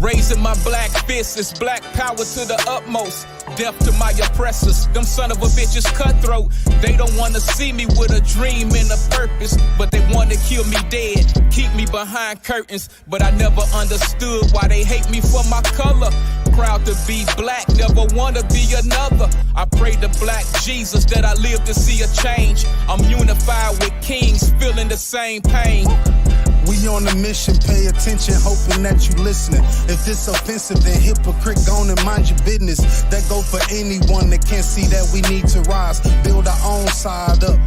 Raising my black fist is black power to the utmost. Death to my oppressors. Them son of a bitches cutthroat. They don't wanna see me with a dream and a purpose, but they wanna kill me dead. Keep me behind curtains, but I never understood why they hate me for my color. Proud to be black, never wanna be another. I pray to black Jesus that I live to see a change. I'm unified with kings, feeling the same pain. We on a mission, pay attention, hoping that you listening. If this offensive, then hypocrite, gone and mind your business. That go for anyone that can't see that we need to rise. Build our own side up,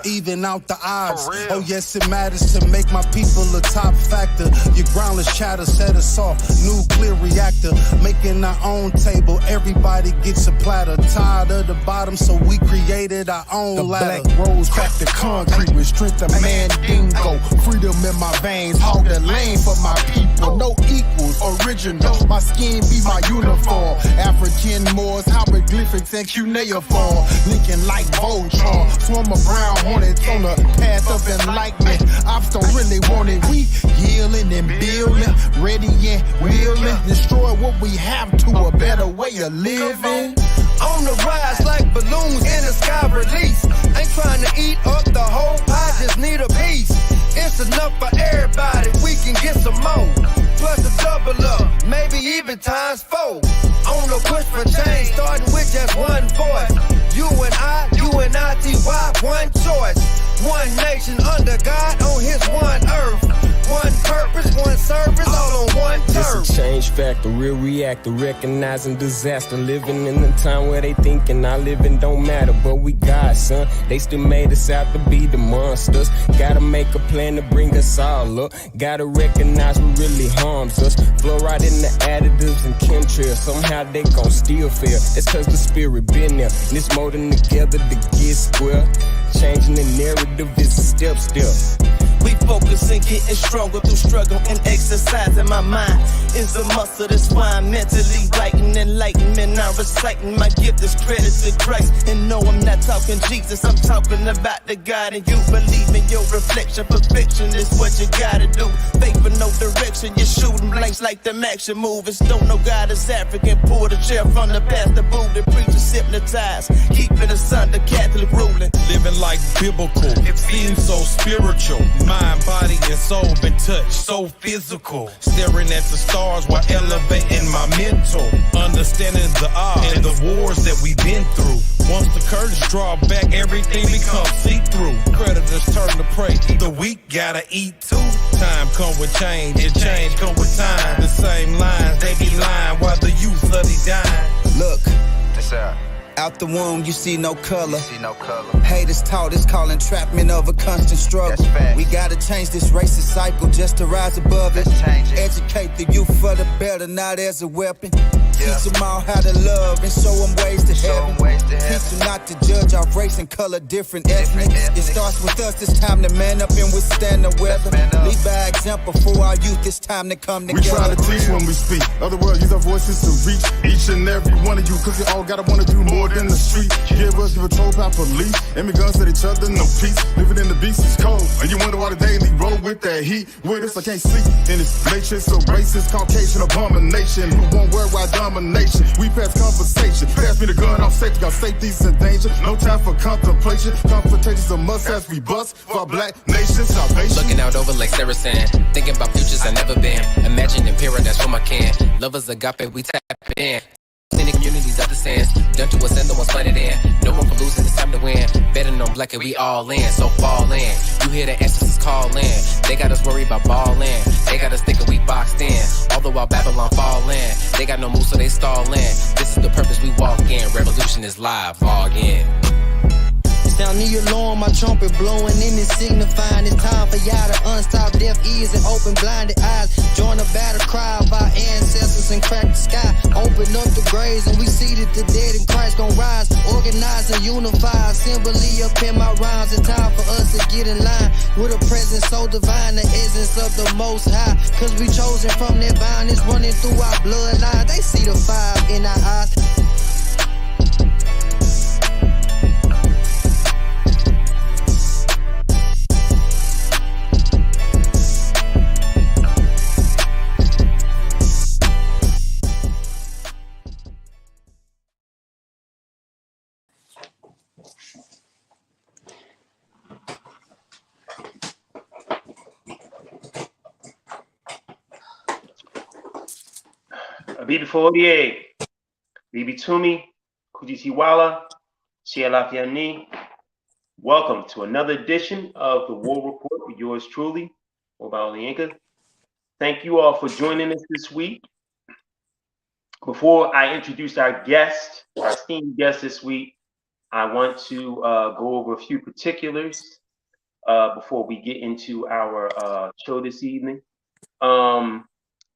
even out the odds. Oh yes, it matters to make my people a top factor. Your groundless chatter set us off, nuclear reactor. Making our own table, everybody gets a platter. Tired of the bottom, so we created our own ladder. The black rose cracked the concrete with strength of mandingo. Freedom in my veins, hog the lane for my people. No equals, original. My skin be my uniform. African Moors, hieroglyphics and cuneiform. Linking like Voltron. Swarm of brown hornets on the path of enlightenment. Ops don't really want it. We healing and building, ready and willing. Destroy what we have to a better way of living. On the rise like balloons in the sky release. Ain't trying to eat up the whole pie, just need a piece. It's enough for everybody, we can get some more. Plus a double up, maybe even times 4. On the push for change, starting with just one voice. You and I, U-N-I-T-Y, one choice. One nation under God on his one earth. One purpose, one service, all on one turf. It's a change factor, real reactor, recognizing disaster. Living in a time where they thinking our living don't matter, but we God, son. They still made us out to be the monsters. Gotta make a plan to bring us all up. Gotta recognize what really harms us. Fluoride in the additives and chemtrails. Somehow they gon' still fail. It's cause the spirit been there. And it's more than together to get square. Changing the narrative is a step. We focus and getting stronger through struggle and exercising. My mind is a muscle, that's why I'm mentally writing enlightenment. I'm reciting my gift is credit to Christ. And no, I'm not talking Jesus, I'm talking about the God. And you believe in your reflection. Perfection is what you gotta do. Faith for no direction, you're shooting blanks like them action movies. Don't know God is African, pull the chair from the pastor booth. And preachers hypnotized, keeping us under Catholic ruling. Living like biblical, it seems so spiritual. Mind, body, and soul been touched, so physical. Staring at the stars while elevating my mental. Understanding the odds and the wars that we've been through. Once the curtains draw back, everything becomes see-through. Creditors turn to prey, the weak gotta eat too. Time come with change, and change come with time. The same lines, they be lying while the youth study dying. Look, out the womb, you see no color. Haters taught us call entrapment of a constant struggle. We gotta change this racist cycle just to rise above it. Educate the youth for the better, not as a weapon. Teach them all how to love and show them ways to heaven. Teach them not to judge our race and color different ethnic. It starts with us, it's time to man up and withstand the weather. Lead by example for our youth, it's time to come together. We try to teach when we speak. Other words, use our voices to reach each and every one of you. Cause we all gotta wanna do more than the street. Give us control by police. Aiming guns at each other, no peace. Living in the beast is cold. And you wonder why the daily roll with that heat. With us, I can't sleep. And it's matrix, so racist, Caucasian abomination. Who won't worldwide domination? We pass conversation. Pass me the gun, I'm safe. Got safety's in danger. No time for contemplation. Confrontation's a must as we bust for our black nation salvation. Looking out over Lake Saracen. Thinking about futures I've never been. Imagining paradise for my can. Lovers agape, we tap in. In the communities of the sands, done to us and the ones planted in. No one for losing, it's time to win. Betting on black and we all in, so fall in. You hear the ancestors call in. They got us worried about ballin'. They got us thinking we boxed in. All the while Babylon fall in. They got no moves, so they stall in. This is the purpose we walk in. Revolution is live, log in. Sound the alarm, my trumpet blowing in and signifying it's time for y'all to unstop deaf ears and open blinded eyes. Join the battle cry of our ancestors and crack the sky. Open up the graves and we see that the dead in Christ gon' rise. Organize and unify, assembly up in my rhymes. It's time for us to get in line with a presence so divine, the essence of the Most High. Cause we chosen from that vine, it's running through our bloodline. They see the fire in our eyes. Bibi 48, Bibi Tumi, Kujitiwala, Shialafiani. Welcome to another edition of the War Report with yours truly, Oba Oláyínká. Thank you all for joining us this week. Before I introduce our guest, our esteemed guest this week, I want to go over a few particulars before we get into our show this evening.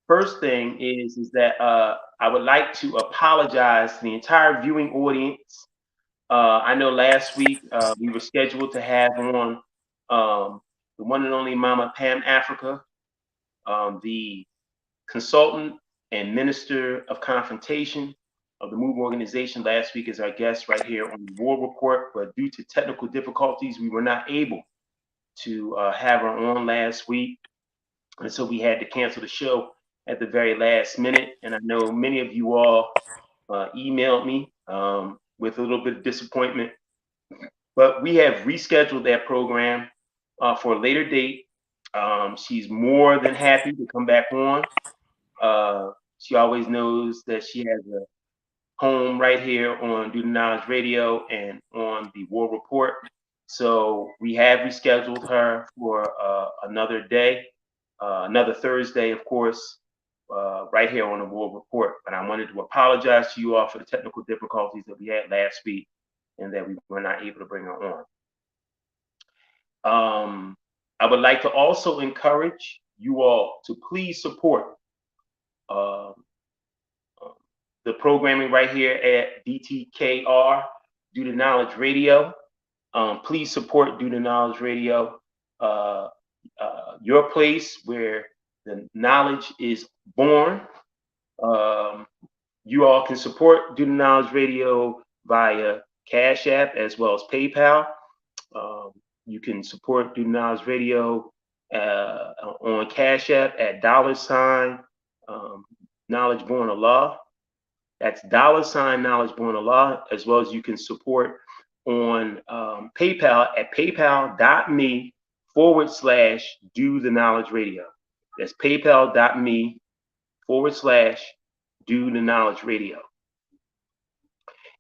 First thing is that I would like to apologize to the entire viewing audience. I know last week we were scheduled to have on the one and only Mama Pam Africa, the consultant and minister of confrontation of the MOVE organization, last week as our guest right here on the War Report, but due to technical difficulties, we were not able to have her on last week. And so we had to cancel the show at the very last minute. And I know many of you all emailed me with a little bit of disappointment, but we have rescheduled that program for a later date. She's more than happy to come back on. She always knows that she has a home right here on Do the Knowledge Radio and on the War Report. So we have rescheduled her for another day, another Thursday, of course, right here on the War Report. But I wanted to apologize to you all for the technical difficulties that we had last week and that we were not able to bring her on. I would like to also encourage you all to please support the programming right here at DTKR, Do the Knowledge Radio. Please support Do the Knowledge Radio, your place where the knowledge is born. You all can support Do the Knowledge Radio via Cash App as well as PayPal. You can support Do the Knowledge Radio on Cash App at $ Knowledge Born Allah. That's $ Knowledge Born Allah, as well as you can support on PayPal at paypal.me/Do the Knowledge Radio. That's paypal.me/Do the Knowledge Radio.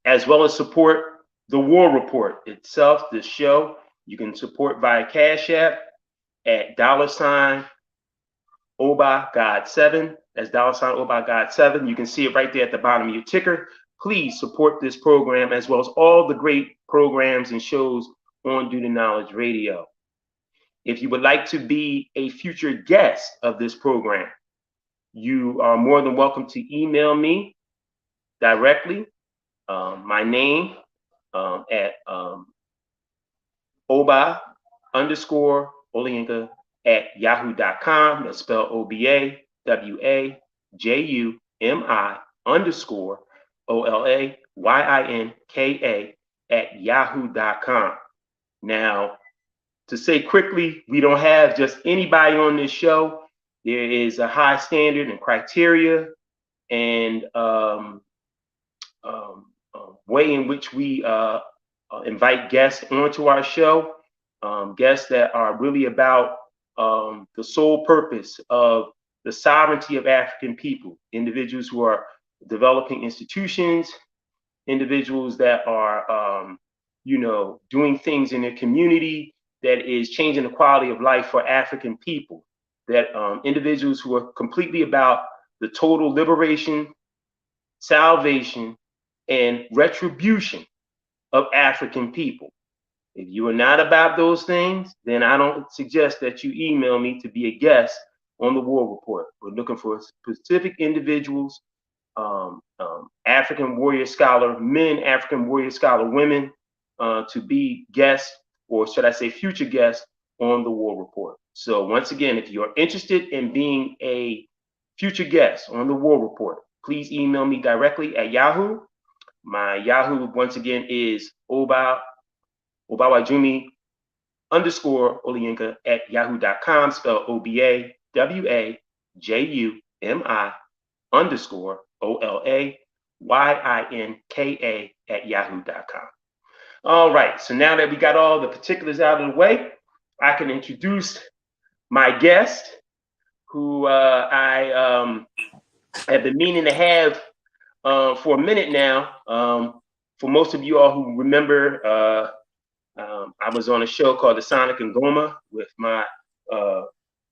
As well as support the War Report itself, this show. You can support via Cash App at $ Oba God 7. That's $ Oba God 7. You can see it right there at the bottom of your ticker. Please support this program as well as all the great programs and shows on Do the Knowledge Radio. If you would like to be a future guest of this program, you are more than welcome to email me directly. My name at Oba_Oláyínká @yahoo.com. That's spelled OBAWAJUMI_OLAYINKA @yahoo.com. Now, to say quickly, we don't have just anybody on this show. There is a high standard and criteria and way in which we invite guests onto our show, guests that are really about the sole purpose of the sovereignty of African people, individuals who are developing institutions, individuals that are, doing things in their community that is changing the quality of life for African people, that individuals who are completely about the total liberation, salvation, and retribution of African people. If you are not about those things, then I don't suggest that you email me to be a guest on the War Report. We're looking for specific individuals, African warrior scholar men, African warrior scholar women, to be guests, or should I say future guests, on the War Report. So once again, if you're interested in being a future guest on the War Report, please email me directly at Yahoo. My Yahoo, once again, is Obawajumi_Olayínká @yahoo.com, spelled OBAWUMI_OLAYINKA @yahoo.com. All right, so now that we got all the particulars out of the way, I can introduce my guest, who I have been meaning to have for a minute now. For most of you all who remember, I was on a show called The Sonic and Goma with my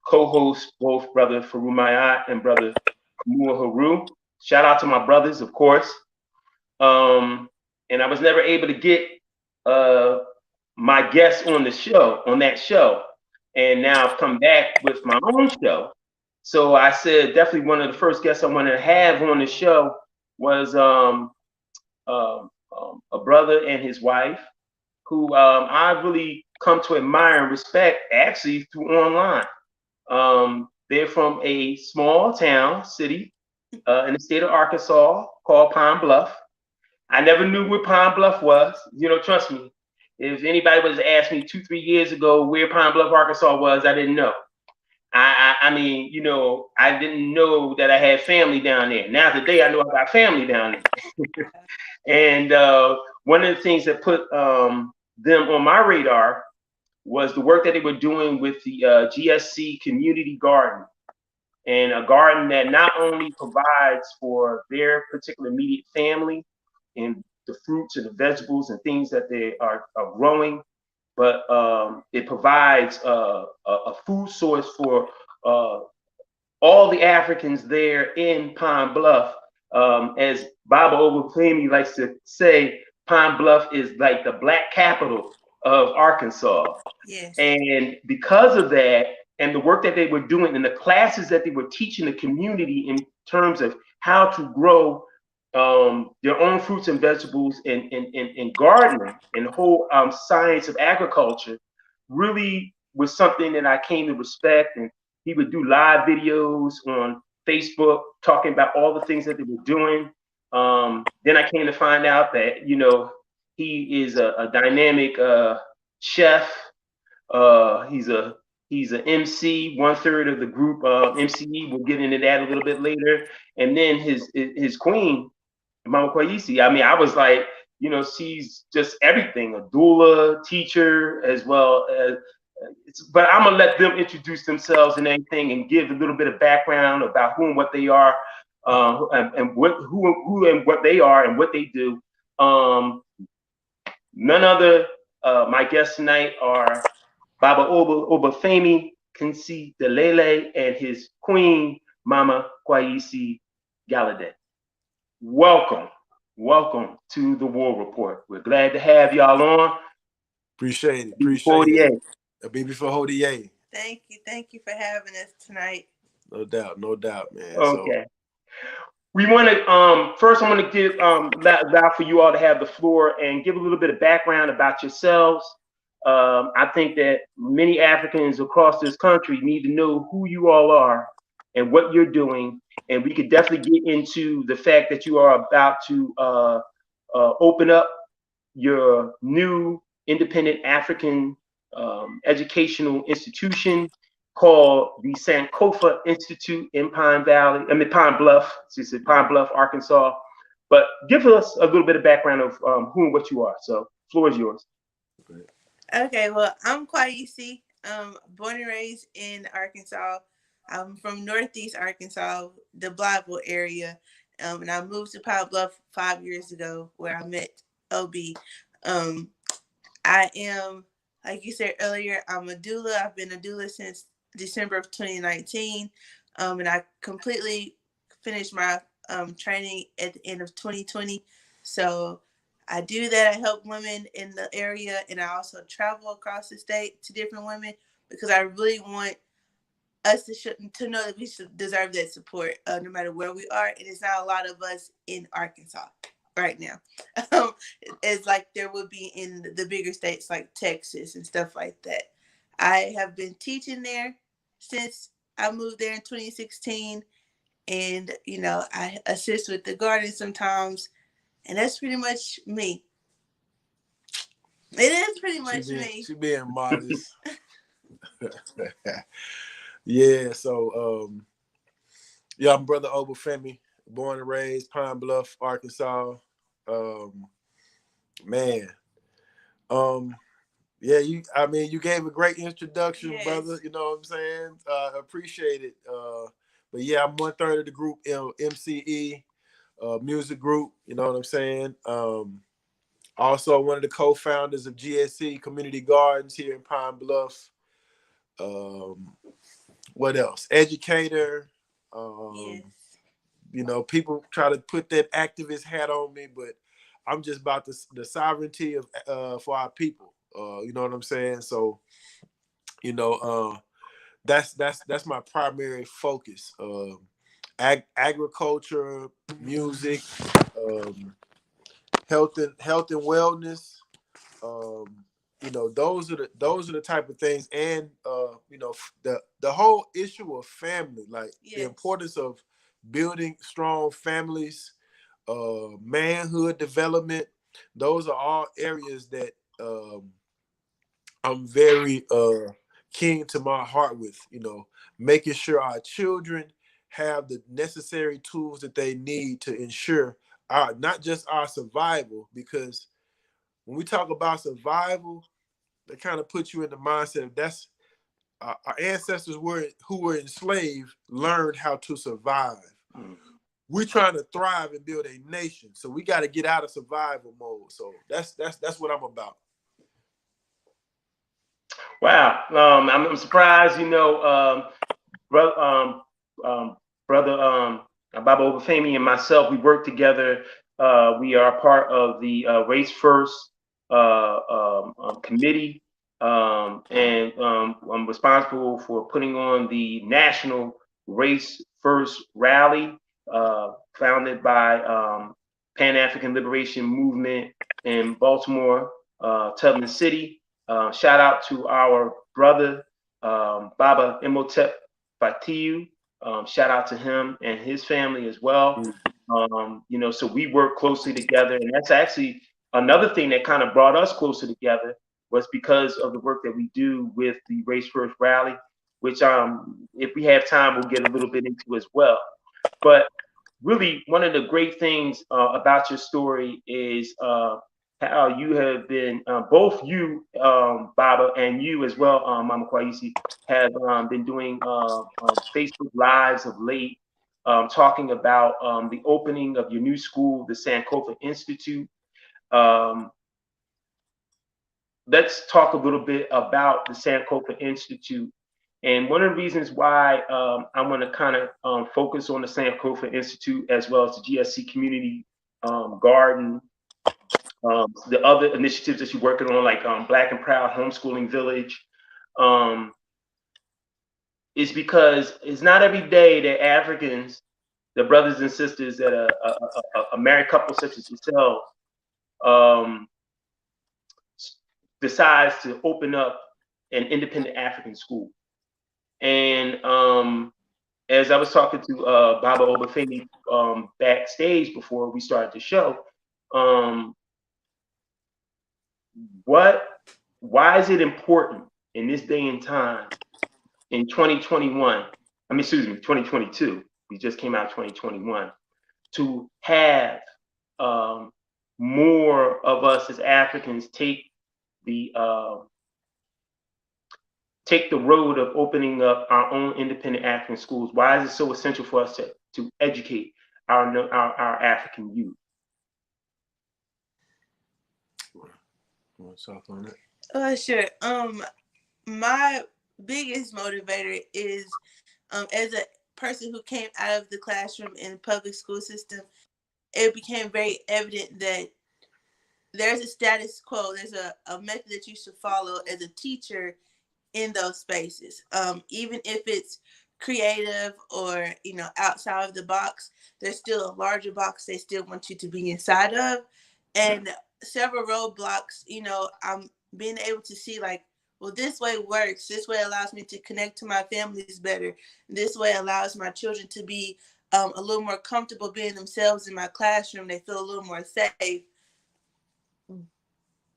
co-hosts, both Brother Faru Mayat and Brother Kamua Haru. Shout out to my brothers, of course. And I was never able to get my guests on that show. And now I've come back with my own show. So I said definitely one of the first guests I wanted to have on the show was a brother and his wife who I really come to admire and respect actually through online. They're from a small town, city in the state of Arkansas called Pine Bluff. I never knew where Pine Bluff was. You know, trust me. If anybody was to ask me 2-3 years ago where Pine Bluff, Arkansas was, I didn't know. I mean, you know, I didn't know that I had family down there. Now today I know I got family down there. And one of the things that put them on my radar was the work that they were doing with the Gsc Community Garden, and a garden that not only provides for their particular immediate family and the fruits and the vegetables and things that they are growing, but it provides a food source for all the Africans there in Pine Bluff. As Baba Obafemi likes to say, Pine Bluff is like the black capital of Arkansas. Yes. And because of that, and the work that they were doing and the classes that they were teaching the community in terms of how to grow their own fruits and vegetables and gardening and the whole science of agriculture really was something that I came to respect. And he would do live videos on Facebook talking about all the things that they were doing. Then I came to find out that, you know, he is a dynamic chef. He's an MC, 1/3 of the group MCE. We'll get into that a little bit later. And then his queen, Mama Kwaeisi. I mean, I was like, you know, she's just everything, a doula, teacher, as well as. But I'm gonna let them introduce themselves and everything, and give a little bit of background about who and what they are, and who and what they are and what they do. None other. My guests tonight are Baba Obafemi Kinsiedilele and his queen, Mama Kwaeisi Gallaudet. Welcome to the War Report. We're glad to have y'all on. Appreciate it. A baby for Hodier. Thank you for having us tonight. No doubt, man. Okay. We want to first. I want to give allow for you all to have the floor and give a little bit of background about yourselves. I think that many Africans across this country need to know who you all are and what you're doing. And we could definitely get into the fact that you are about to open up your new independent African educational institution called the Sankofa Institute in Pine Bluff, Arkansas. But give us a little bit of background of who and what you are. So, floor is yours. Okay, well, I'm Kwaeisi. Born and raised in Arkansas. I'm from Northeast Arkansas, the Blytheville area. And I moved to Pine Bluff 5 years ago, where I met OB. I am, like you said earlier, I'm a doula. I've been a doula since December of 2019. And I completely finished my training at the end of 2020. So I do that. I help women in the area, and I also travel across the state to different women because I really want us to know that we should deserve that support no matter where we are. And it's not a lot of us in Arkansas right now. It's like there would be in the bigger states like Texas and stuff like that. I have been teaching there since I moved there in 2016. And, you know, I assist with the garden sometimes. And that's pretty much me. It is pretty much me. She being modest. Yeah, so I'm Brother Obafemi, born and raised Pine Bluff, Arkansas. Yeah, you gave a great introduction, yes, brother. You know what I'm saying? Appreciate it. But yeah, I'm 1/3 of the group, MCE, music group. You know what I'm saying? Also one of the co-founders of Gsc Community Gardens here in Pine Bluff. What else? Educator. Yes. You know, people try to put that activist hat on me, but I'm just about the sovereignty of for our people. You know what I'm saying? So, you know, that's my primary focus. Agriculture, music, health and wellness. You know, those are the type of things, and you know, the whole issue of family, like the importance of building strong families, manhood development. Those are all areas that I'm very keen to my heart with. You know, making sure our children have the necessary tools that they need to ensure not just our survival, because when we talk about survival, that kind of puts you in the mindset of that's our ancestors who were enslaved learned how to survive. We're trying to thrive and build a nation, so we got to get out of survival mode. So that's what I'm about. Wow, I'm surprised. You know, brother Baba Obafemi and myself, we work together. We are part of the Race First committee, and I'm responsible for putting on the National Race First Rally, founded by Pan-African Liberation Movement in Baltimore, Tubman City. Shout out to our brother Baba Imhotep Fatiyu. Shout out to him and his family as well. You know, so we work closely together, and that's actually another thing that kind of brought us closer together, was because of the work that we do with the Race First Rally, which if we have time, we'll get a little bit into as well. But really, one of the great things about your story is how you have been, both you, Baba, and you as well, Mama Kwaeisi, have been doing Facebook Lives of late, talking about the opening of your new school, the Sankofa Institute. Let's talk a little bit about the Sankofa Institute. And one of the reasons why I want to kind of focus on the Sankofa Institute, as well as the Gsc Community Garden, the other initiatives that you're working on, like Black and Proud Homeschooling Village, is because it's not every day that Africans, the brothers and sisters that a married couple such as yourself, decides to open up an independent African school. And as I was talking to Baba Obafemi backstage before we started the show, why is it important in this day and time, in 2022, we just came out 2021, to have more of us as Africans take the road of opening up our own independent African schools? Why is it so essential for us to educate our African youth? Want to talk on it? Sure. My biggest motivator is, as a person who came out of the classroom in the public school system, it became very evident that there's a status quo. There's a method that you should follow as a teacher in those spaces. Even if it's creative or, you know, outside of the box, there's still a larger box they still want you to be inside of. And several roadblocks, you know, I'm being able to see, like, well, this way works. This way allows me to connect to my families better. This way allows my children to be a little more comfortable being themselves in my classroom. They feel a little more safe.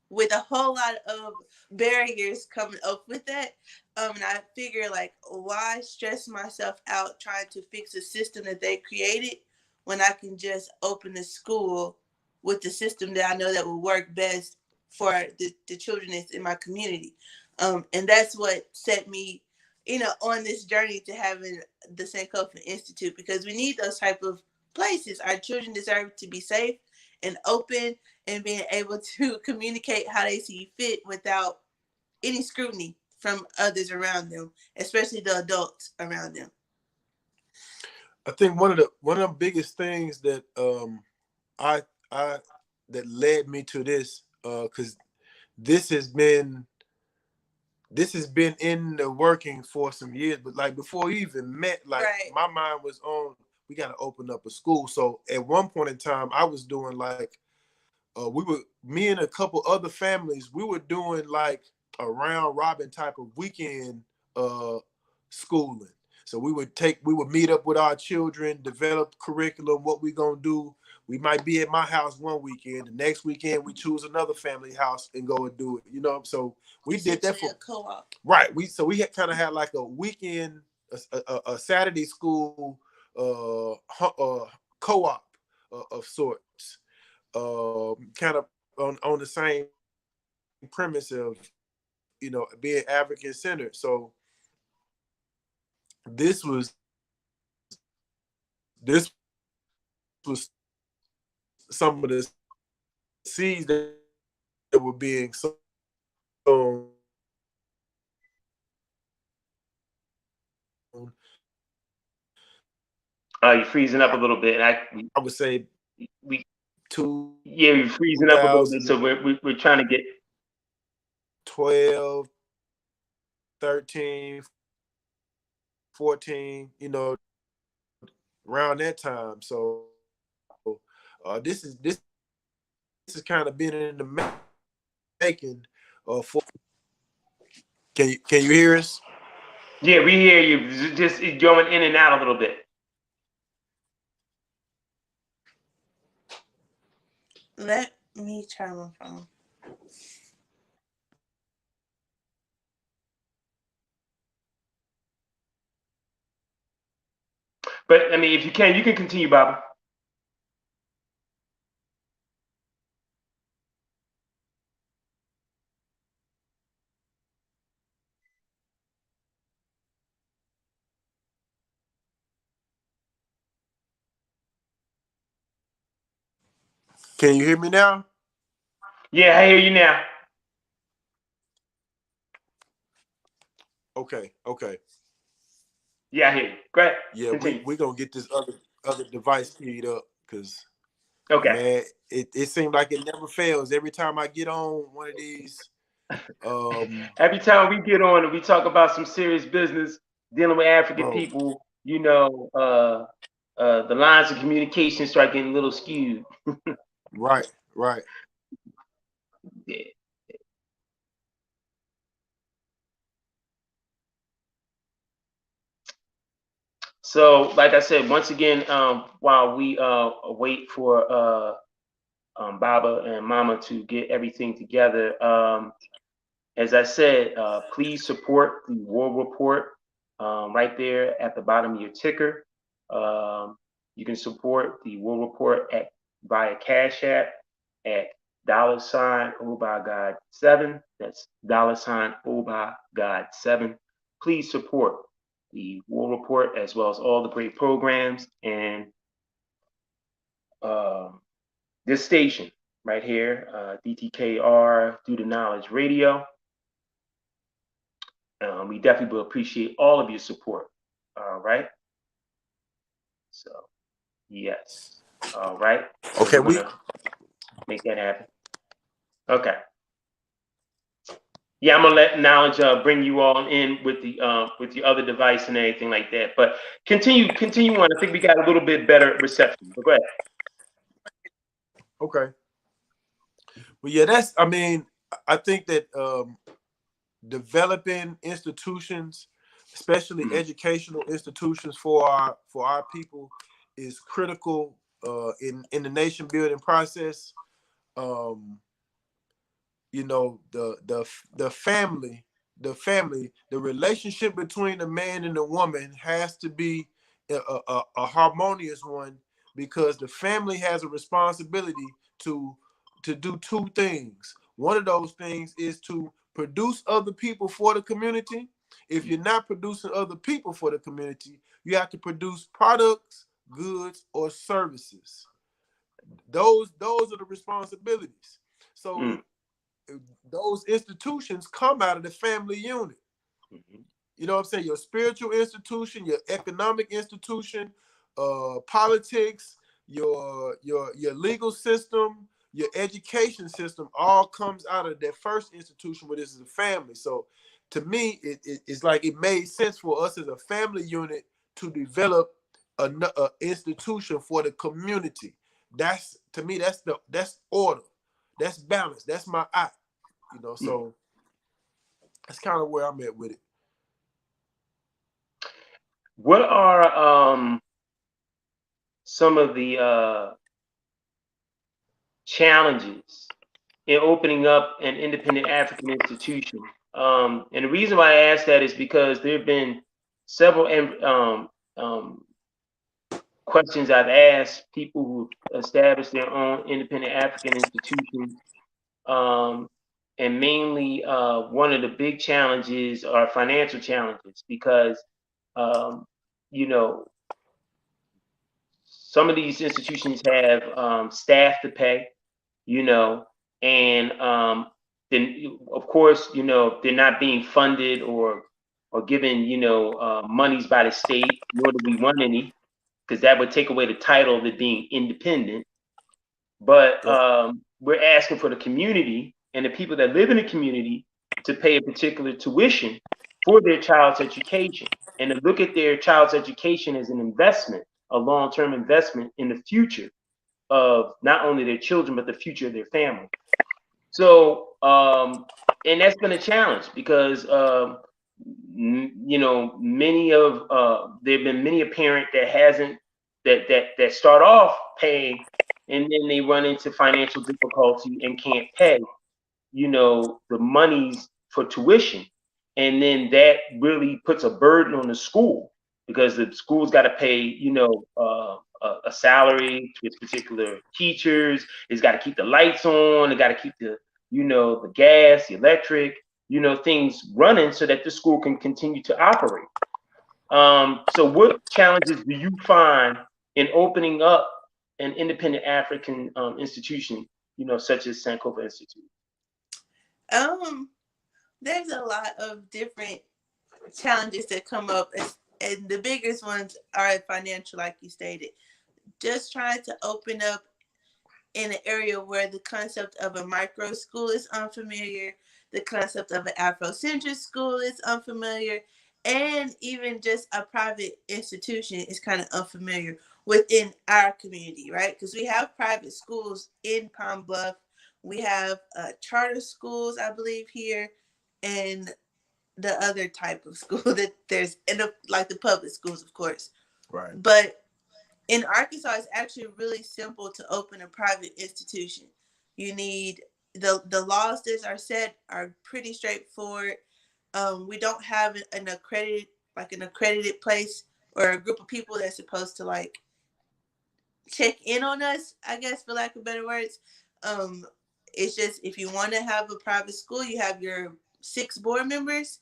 With a whole lot of barriers coming up with that. And I figure, like, why stress myself out trying to fix a system that they created when I can just open a school with the system that I know that will work best for the children that's in my community. And that's what set me on this journey to having the Sankofa Institute, because we need those type of places. Our children deserve to be safe and open and being able to communicate how they see fit without any scrutiny from others around them, especially the adults around them. I think one of the biggest things that I that led me to this, because this has been in the working for some years, but like before we even met, like my mind was on, we got to open up a school. So at one point in time, I was doing like, me and a couple other families, we were doing like a round robin type of weekend schooling. So we would meet up with our children, develop curriculum, what we gonna do. We might be at my house one weekend. The next weekend we choose another family house and go and do it. So we did that for a co-op. Right. We had kind of had like a weekend, a Saturday school co-op of sorts, kind of on the same premise of being African centered. So this was some of the seeds that were being sown. You're freezing up a little bit. I would say you're freezing up a little bit. So we're trying to get 12, 13, 14, around that time. So this is kind of been in the making. Can you hear us? Yeah, we hear you. Just going in and out a little bit. Let me try my phone. But I mean, if you can continue, Baba. Can you hear me now? Yeah, I hear you now. Okay. Yeah, I hear you. Go ahead. Yeah, we're gonna get this other device keyed up because man, it seems like it never fails. Every time I get on one of these, every time we get on and we talk about some serious business dealing with African people, the lines of communication start getting a little skewed. Right. Yeah. So, like I said, once again, while we wait for Baba and Mama to get everything together, as I said, please support the War Report right there at the bottom of your ticker. You can support the War Report via Cash App at $ObaGod7. That's $ObaGod7. Please support the War Report as well as all the great programs and this station right here, DTKR, Due to Knowledge Radio. We definitely will appreciate all of your support. All right. So, yes. All right. So okay, we're gonna make that happen. Okay. Yeah, I'm gonna let Knowledge bring you all in with your other device and everything like that. But continue on. I think we got a little bit better reception. But go ahead. Okay. Well, yeah, I think that developing institutions, especially educational institutions for our people, is critical in the nation building process. The family, the relationship between the man and the woman has to be a harmonious one, because the family has a responsibility to do two things. One of those things is to produce other people for the community, If you're not producing other people for the community, you have to produce products, goods, or services. Those are the responsibilities. So those institutions come out of the family unit. You know what I'm saying? Your spiritual institution, your economic institution, politics, your legal system, your education system, all comes out of that first institution, where this is a family. So to me, it's like it made sense for us as a family unit to develop an institution for the community. That's, to me, that's order, that's balance, that's my eye. You know, so that's kind of where I'm at with it. What are some of the challenges in opening up an independent African institution? And the reason why I ask that is because there have been several questions I've asked people who established their own independent African institutions. And mainly one of the big challenges are financial challenges, because you know, some of these institutions have staff to pay, you know, and then of course, you know, they're not being funded or given, you know, monies by the state, nor do we want any, because that would take away the title of it being independent. But we're asking for the community and the people that live in the community to pay a particular tuition for their child's education, and to look at their child's education as an investment, a long-term investment in the future of not only their children, but the future of their family. So, and that's been a challenge because, you know, there have been many a parent that hasn't, that start off paying, and then they run into financial difficulty and can't pay, you know, the monies for tuition. And then that really puts a burden on the school, because the school's got to pay, you know, a salary to its particular teachers. It's got to keep the lights on. It got to keep the, you know, the gas, the electric, you know, things running so that the school can continue to operate. So what challenges do you find in opening up an independent African institution, you know, such as Sankofa Institute? There's a lot of different challenges that come up, and the biggest ones are financial, like you stated. Just trying to open up in an area where the concept of a micro school is unfamiliar, the concept of an Afrocentric school is unfamiliar, and even just a private institution is kind of unfamiliar within our community, right? Because we have private schools in Palm Bluff. We have charter schools, I believe, here, and the other type of school that there's, like the public schools, of course. Right. But in Arkansas, it's actually really simple to open a private institution. You need the laws that are set are pretty straightforward. We don't have an accredited place or a group of people that's supposed to like check in on us, I guess, for lack of better words. It's just, if you want to have a private school, you have your 6 board members,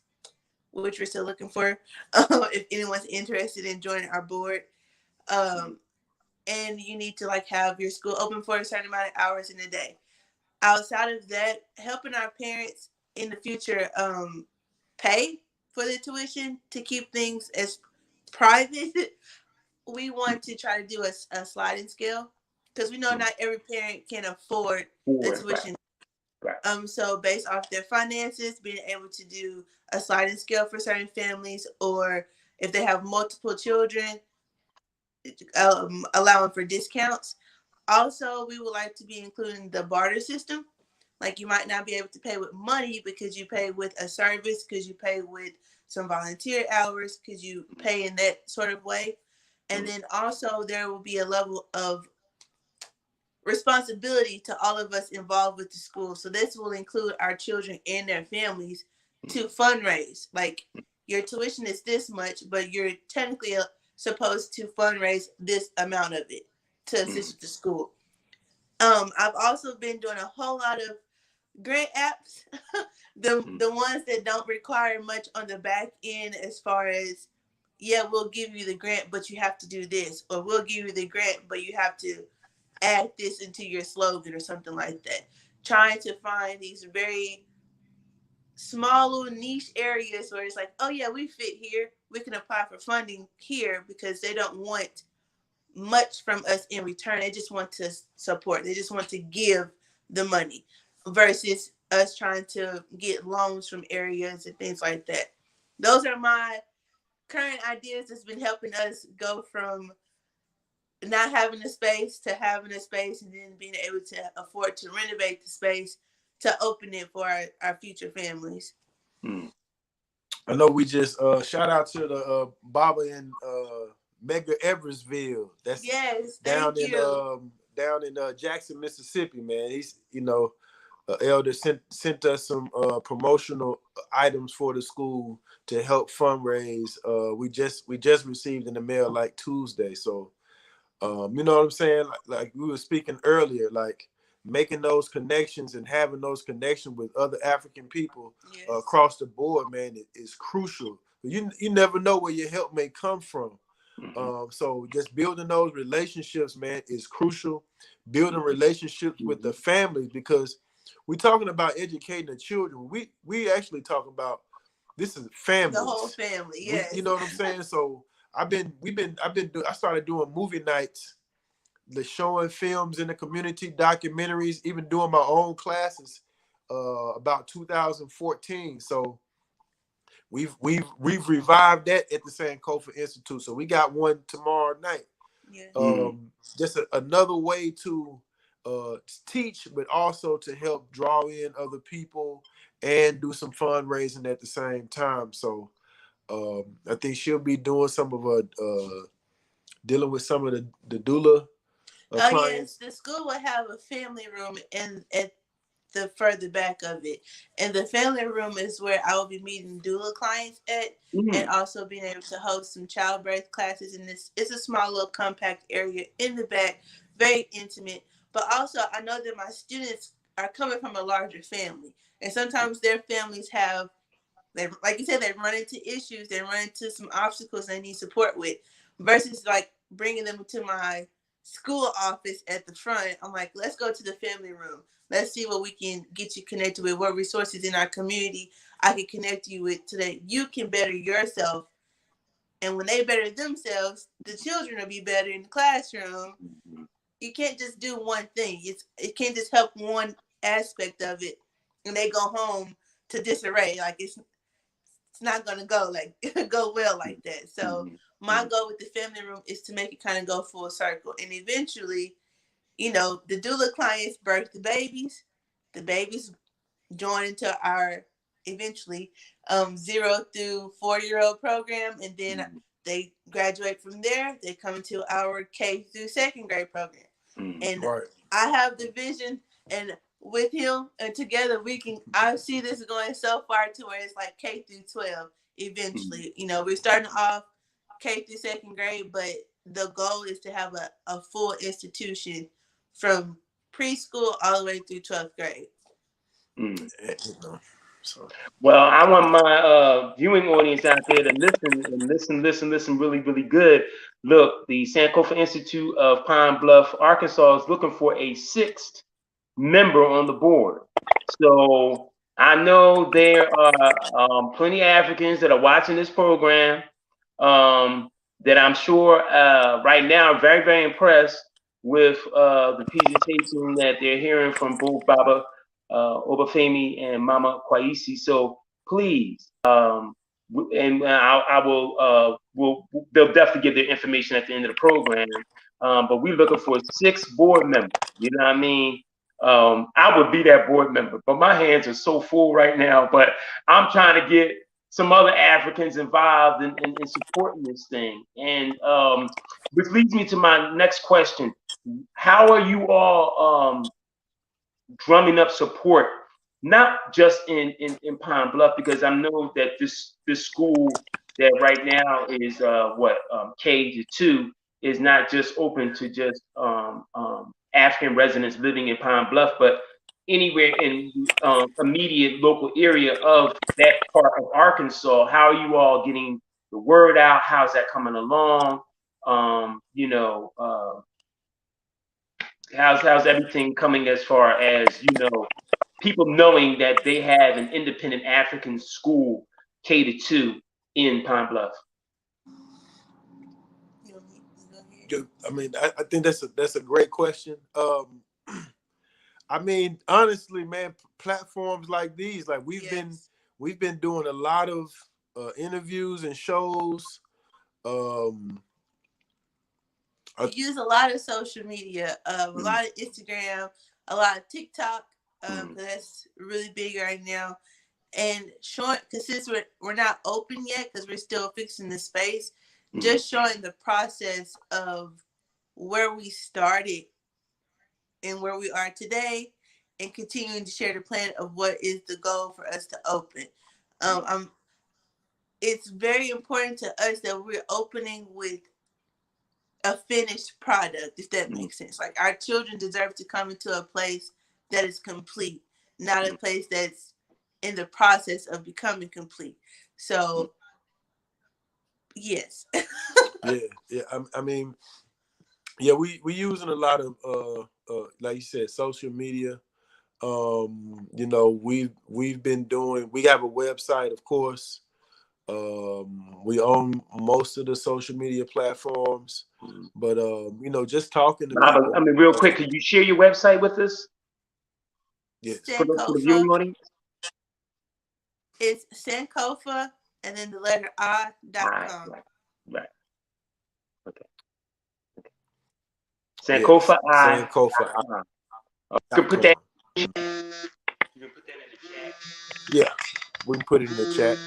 which we're still looking for, if anyone's interested in joining our board. And you need to like have your school open for a certain amount of hours in a day. Outside of that, helping our parents in the future pay for the tuition to keep things as private, we want to try to do a sliding scale, because we know not every parent can afford the tuition. Right. So based off their finances, being able to do a sliding scale for certain families, or if they have multiple children, allowing for discounts. Also, we would like to be including the barter system. Like, you might not be able to pay with money because you pay with a service, because you pay with some volunteer hours, because you pay in that sort of way. And then also there will be a level of responsibility to all of us involved with the school. So this will include our children and their families to fundraise. Like, your tuition is this much, but you're technically supposed to fundraise this amount of it to assist the school. I've also been doing a whole lot of grant apps, the ones that don't require much on the back end as far as, yeah, we'll give you the grant, but you have to do this, or we'll give you the grant, but you have to add this into your slogan or something like that. Trying to find these very small little niche areas where it's like, oh yeah, we fit here. We can apply for funding here, because they don't want much from us in return. They just want to support. They just want to give the money versus us trying to get loans from areas and things like that. Those are my current ideas that's been helping us go from not having a space to having a space, and then being able to afford to renovate the space to open it for our future families. I know we just shout out to the Baba in Mega Everestville. That's down in Jackson, Mississippi, man. He's, Elder sent us some promotional items for the school to help fundraise. We just received in the mail like Tuesday. So you know what I'm saying? Like we were speaking earlier, like making those connections and having those connections with other African people across the board, man, is crucial. You never know where your help may come from. So just building those relationships, man, is crucial. Building relationships with the families, because we're talking about educating the children. We actually talk about, this is families. The whole family, yes. You know what I'm saying? So I started doing movie nights, showing films in the community, documentaries, even doing my own classes about 2014. So we've revived that at the Sankofa Institute. So we got one tomorrow night. Just another way to teach, but also to help draw in other people and do some fundraising at the same time. So I think she'll be doing some of dealing with some of the doula clients. Yes, the school will have a family room at the further back of it, and the family room is where I will be meeting doula clients at, and also being able to host some childbirth classes. And it's a small little compact area in the back, very intimate. But also, I know that my students are coming from a larger family, and sometimes their families have, like you said, they run into issues, they run into some obstacles they need support with, versus like bringing them to my school office at the front. I'm like, let's go to the family room. Let's see what we can get you connected with, what resources in our community I can connect you with so that you can better yourself. And when they better themselves, the children will be better in the classroom. You can't just do one thing. It can't just help one aspect of it and they go home to disarray. Like it's not gonna go well like that. So my goal with the family room is to make it kind of go full circle, and eventually, the doula clients birth the babies join into our eventually 0 through 4-year-old program, and then they graduate from there. They come into our K through 2nd grade program, and I have the vision, and with him and together I see this going so far to where it's like K through 12 eventually. We're starting off K through 2nd grade, but the goal is to have a full institution from preschool all the way through 12th grade. Well, I want my viewing audience out there to listen really, really good. Look, the Sankofa Institute of Pine Bluff, Arkansas is looking for a 6th member on the board. So I know there are plenty of Africans that are watching this program that I'm sure right now are very, very impressed with the presentation that they're hearing from both Baba Obafemi and Mama Kwaeisi. So please, and I will they'll definitely give their information at the end of the program. But we're looking for 6 board members. You know what I mean? I would be that board member, but my hands are so full right now. But I'm trying to get some other Africans involved in supporting this thing. And which leads me to my next question. How are you all drumming up support, not just in Pine Bluff, because I know that this school that right now is K to 2 is not just open to just African residents living in Pine Bluff, but anywhere in immediate local area of that part of Arkansas. How are you all getting the word out? How's that coming along? How's everything coming as far as, people knowing that they have an independent African school catered to in Pine Bluff? I mean, I think that's a great question. I mean, honestly, man, platforms like these, like we've been doing a lot of interviews and shows. We use a lot of social media, a lot of Instagram, a lot of TikTok. That's really big right now. And showing, because since we're not open yet, because we're still fixing the space, just showing the process of where we started and where we are today, and continuing to share the plan of what is the goal for us to open. It's very important to us that we're opening with a finished product, if that makes sense. Like, our children deserve to come into a place that is complete, not a place that's in the process of becoming complete. So, yes. yeah. I mean, yeah, we using a lot of like you said, social media. We've been doing. We have a website, of course. We own most of the social media platforms, but just talking to people. I mean, real quick, could you share your website with us? Yes. For the viewing audience. It's Sankofa and then the letter I.com. Right. Okay. Sankofa I. Sankofa I. You can put that. You can put that in the chat. Yeah, we can put it in the chat.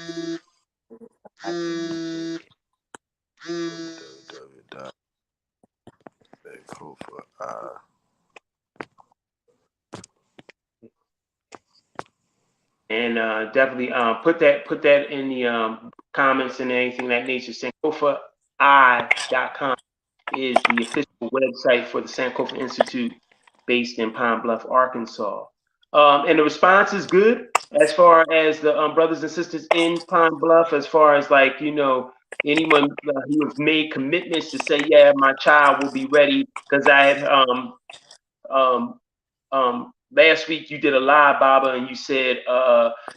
And definitely put that in the comments and anything of that nature. SankofaI.com is the official website for the Sankofa Institute, based in Pine Bluff, Arkansas. And the response is good as far as the brothers and sisters in Pine Bluff, as far as anyone who has made commitments to say, yeah, my child will be ready. Because I had last week you did a live, Baba, and you said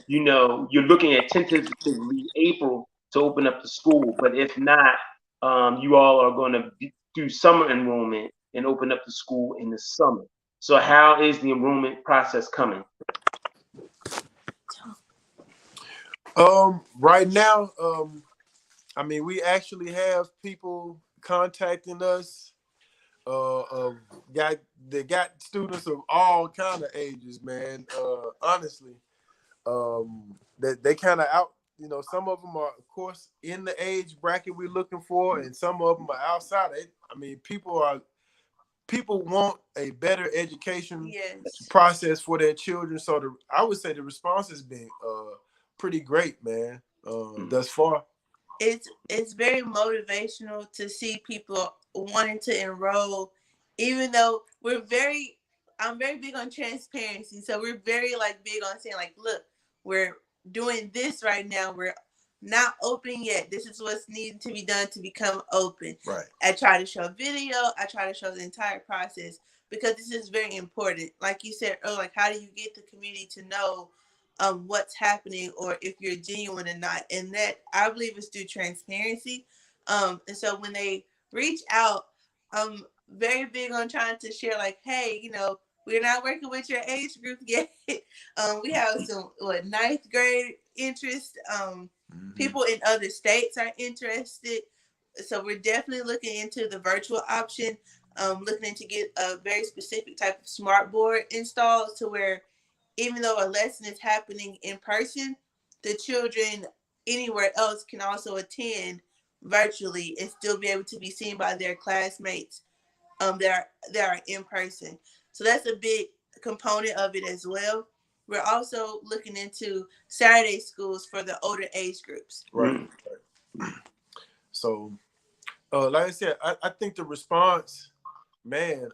you're looking at tentatively April to open up the school, but if not, you all are going to do summer enrollment and open up the school in the summer. So how is the enrollment process coming? Right now, I mean, we actually have people contacting us. They got students of all kind of ages, man. Honestly, they kind of out. Some of them are, of course, in the age bracket we're looking for, and some of them are outside. I mean, people want a better education process for their children. So I would say the response has been pretty great, man, thus far. It's very motivational to see people wanting to enroll, even though I'm very big on transparency. So we're very big on saying look, we're doing this right now. We're not open yet. This is what's needing to be done to become open. Right. I try to show video. I try to show the entire process, because this is very important. Like you said earlier, how do you get the community to know what's happening, or if you're genuine or not? And that, I believe, is through transparency. And so when they reach out, I'm very big on trying to share hey, we're not working with your age group yet. We have some ninth grade interest. People in other states are interested. So we're definitely looking into the virtual option, looking to get a very specific type of smart board installed, to where even though a lesson is happening in person, the children anywhere else can also attend virtually and still be able to be seen by their classmates that are in person. So that's a big component of it as well. We're also looking into Saturday schools for the older age groups. Right. So, like I said, I think the response, man,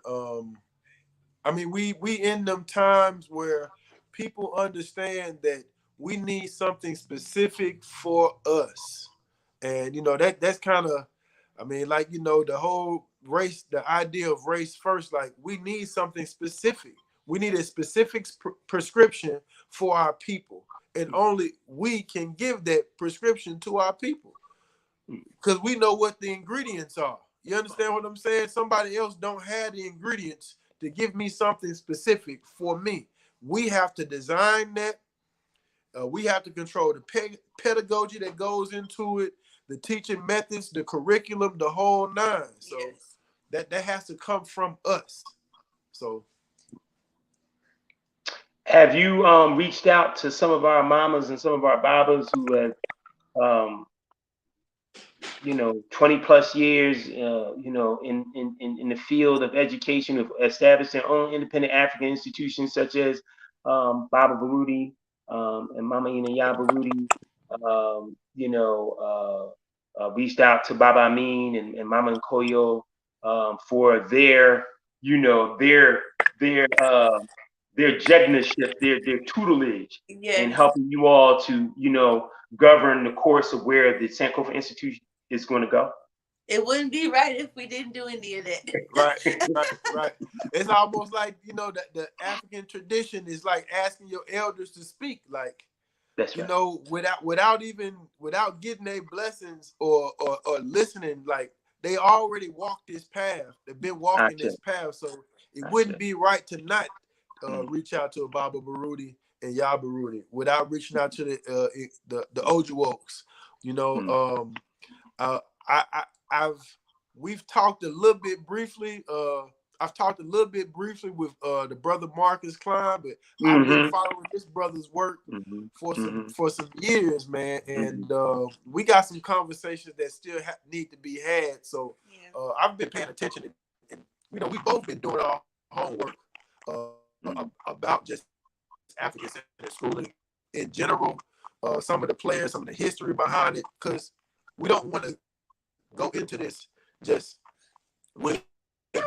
I mean, we in them times where people understand that we need something specific for us. And that's kind of, I mean, like, the whole race, the idea of race first, like we need something specific. We need a specific prescription for our people. And only we can give that prescription to our people because we know what the ingredients are. You understand what I'm saying? Somebody else don't have the ingredients to give me something specific for me. We have to design that. We have to control the pedagogy that goes into it, the teaching methods, the curriculum, the whole nine. So that has to come from us. So have you reached out to some of our mamas and some of our babas who have 20 plus years in the field of education, have established their own independent African institutions such as Baba Baruti and Mama Ina Ya Baruti, reached out to Baba Amin and Mama Nkoyo for their jegnership, their tutelage, and helping you all to govern the course of where the Sankofa Institute is going to go. It wouldn't be right if we didn't do any of that. Right. It's almost like the African tradition is like asking your elders to speak, like that's right. without getting their blessings or listening, like they already walked this path. They've been walking this path, so it wouldn't be right to not reach out to a Baba Baruti and Ya Baruti without reaching out to the Ojuokes. We've talked a little bit briefly. I've talked a little bit briefly with the brother Marcus Klein, but I've been following this brother's work for some years, man. And we got some conversations that still need to be had. So I've been paying attention, and we both been doing our homework about just African schooling in general. Some of the players, some of the history behind it, because we don't want to go into this just with like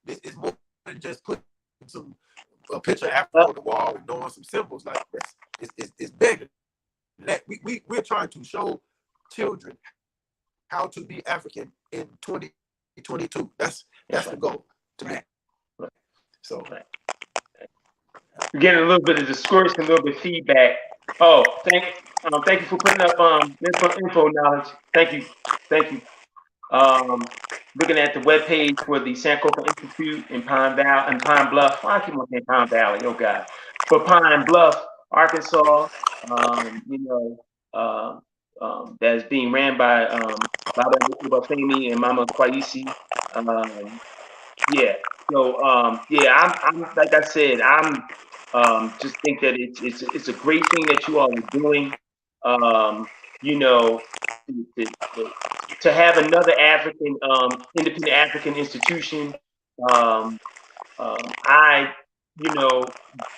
this is more than just putting a picture of Africa on the wall and knowing some symbols. Like it's bigger than that. We're trying to show children how to be African in 2022. That's the goal to me. So we're getting a little bit of discourse, a little bit of feedback. Oh, thank you for putting up info knowledge. Thank you. Looking at the webpage for the Sankofa Institute in Pine Bluff. Why I keep on saying Pine Valley? Oh God, for Pine Bluff, Arkansas. That's being ran by Baba Obafemi and Mama Kwaeisi. So I'm like I said, I'm just think that it's a great thing that you all are doing. To have another African independent African institution. I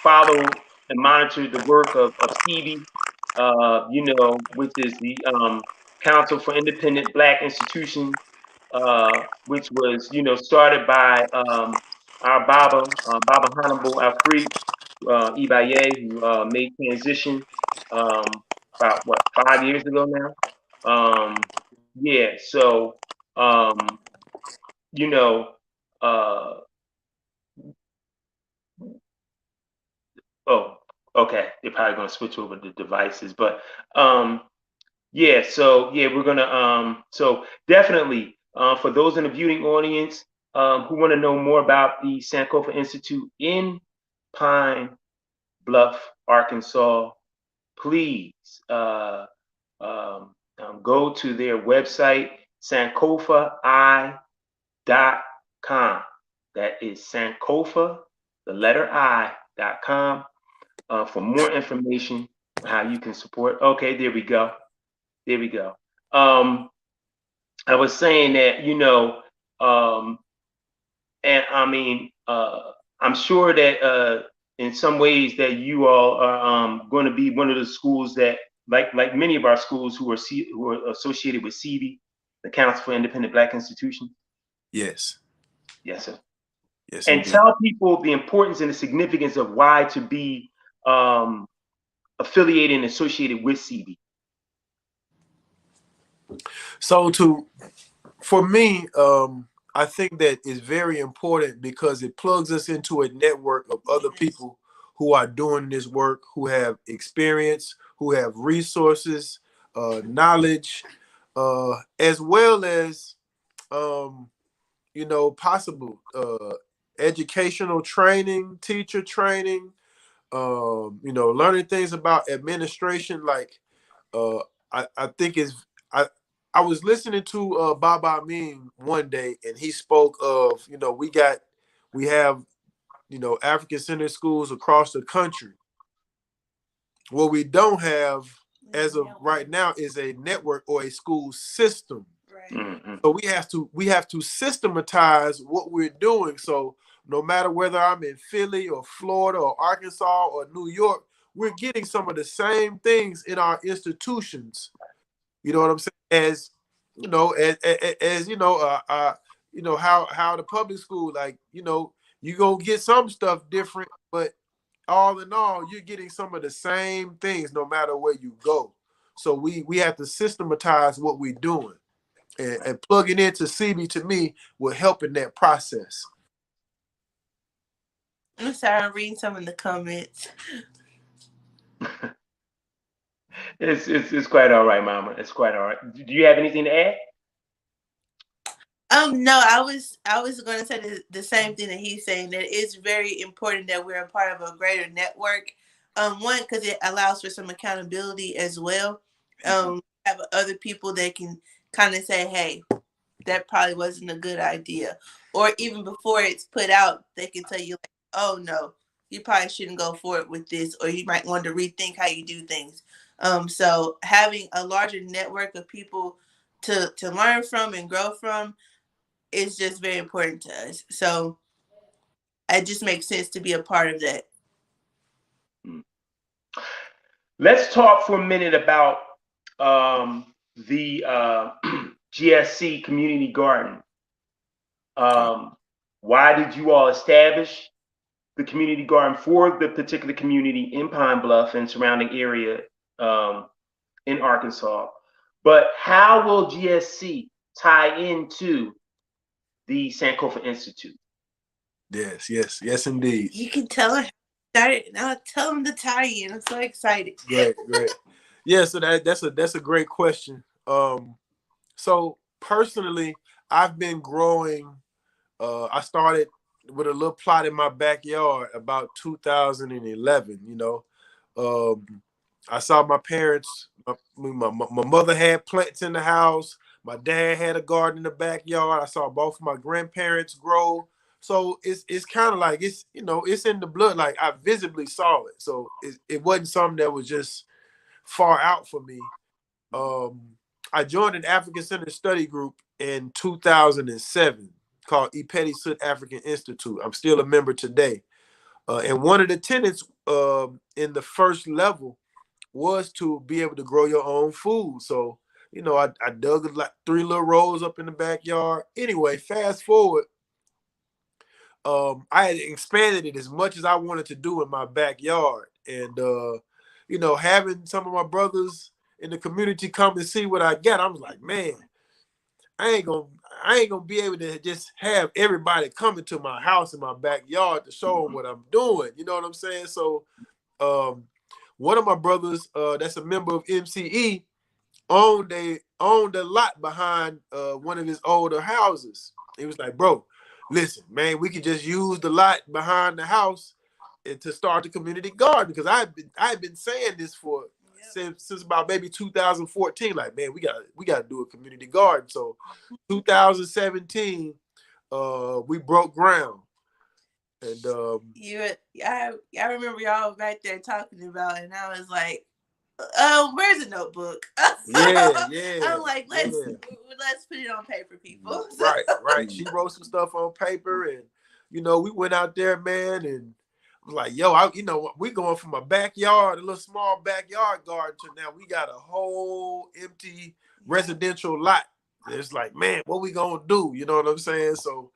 follow and monitor the work of CIBI, which is the Council for Independent Black Institutions, which was started by our Baba Hannibal Alfred Ibaye, who made transition about 5 years ago now. So oh, okay, they're probably going to switch over the devices, but we're gonna so definitely for those in the viewing audience who want to know more about the Sankofa Institute in Pine Bluff, Arkansas, please go to their website, sankofai.com. That is Sankofa, the letter I.com, for more information on how you can support. Okay, there we go. I was saying that, and I mean, I'm sure that in some ways that you all are going to be one of the schools that, like many of our schools who are associated with CIBI, the Council for Independent Black Institutions. Yes. Yes, sir. Yes, and indeed. tell people the importance and the significance of why to be affiliated and associated with CB. So for me, I think that is very important because it plugs us into a network of other people who are doing this work, who have experience, who have resources, knowledge, as well as possible educational training, teacher training, learning things about administration. Like I think I was listening to Baba Amin one day, and he spoke of, we have African centered schools across the country. What we don't have as of right now is a network or a school system. Mm-hmm. So we have to systematize what we're doing. So no matter whether I'm in Philly or Florida or Arkansas or New York, we're getting some of the same things in our institutions. You know what I'm saying? As how the public school, like, you gonna get some stuff different, but all in all, you're getting some of the same things no matter where you go. So we have to systematize what we're doing, and plugging into CB to me will help in that process. I'm sorry, I'm reading some of the comments. It's quite all right, Mama. It's quite all right. Do you have anything to add? No, I was going to say the same thing that he's saying, that it's very important that we're a part of a greater network. One, because it allows for some accountability as well. Have other people that can kind of say, hey, that probably wasn't a good idea. Or even before it's put out, they can tell you, like, oh, no, you probably shouldn't go forward with this, or you might want to rethink how you do things. So having a larger network of people to learn from and grow from is just very important to us. So it just makes sense to be a part of that. Let's talk for a minute about the Gsc Community Garden. Why did you all establish the community garden for the particular community in Pine Bluff and surrounding area in Arkansas? But how will Gsc tie into the Sankofa Institute? Yes, indeed. You can tell her started, and I'll tell them to tie in. I'm so excited. Great. Yeah, so that's a great question. So personally, I've been growing. I started with a little plot in my backyard about 2011. I saw my parents. My mother had plants in the house. My dad had a garden in the backyard. I saw both of my grandparents grow. So it's kind of like it's in the blood. Like I visibly saw it. So it wasn't something that was just far out for me. I joined an African Center study group in 2007 called Ipeti Sud African Institute. I'm still a member today. And one of the tenets in the first level was to be able to grow your own food. So, I dug like 3 little rows up in the backyard. Anyway, fast forward, I had expanded it as much as I wanted to do in my backyard. And, having some of my brothers in the community come and see what I got, I was like, man, I ain't gonna be able to just have everybody coming to my house in my backyard to show them what I'm doing. You know what I'm saying? So, one of my brothers, that's a member of MCE, owned a lot behind one of his older houses. He was like, bro, listen, man, we could just use the lot behind the house to start the community garden, because I've been saying this since about maybe 2014. Like, man, we got to do a community garden. So 2017, we broke ground. And I remember y'all back there talking about it, and I was like, where's the notebook? Yeah. I'm like, let's put it on paper, people. Right. She wrote some stuff on paper, and we went out there, man, and I was like, yo, we going from a backyard, a little small backyard garden, to now we got a whole empty residential lot. It's like, man, what we gonna do? You know what I'm saying? So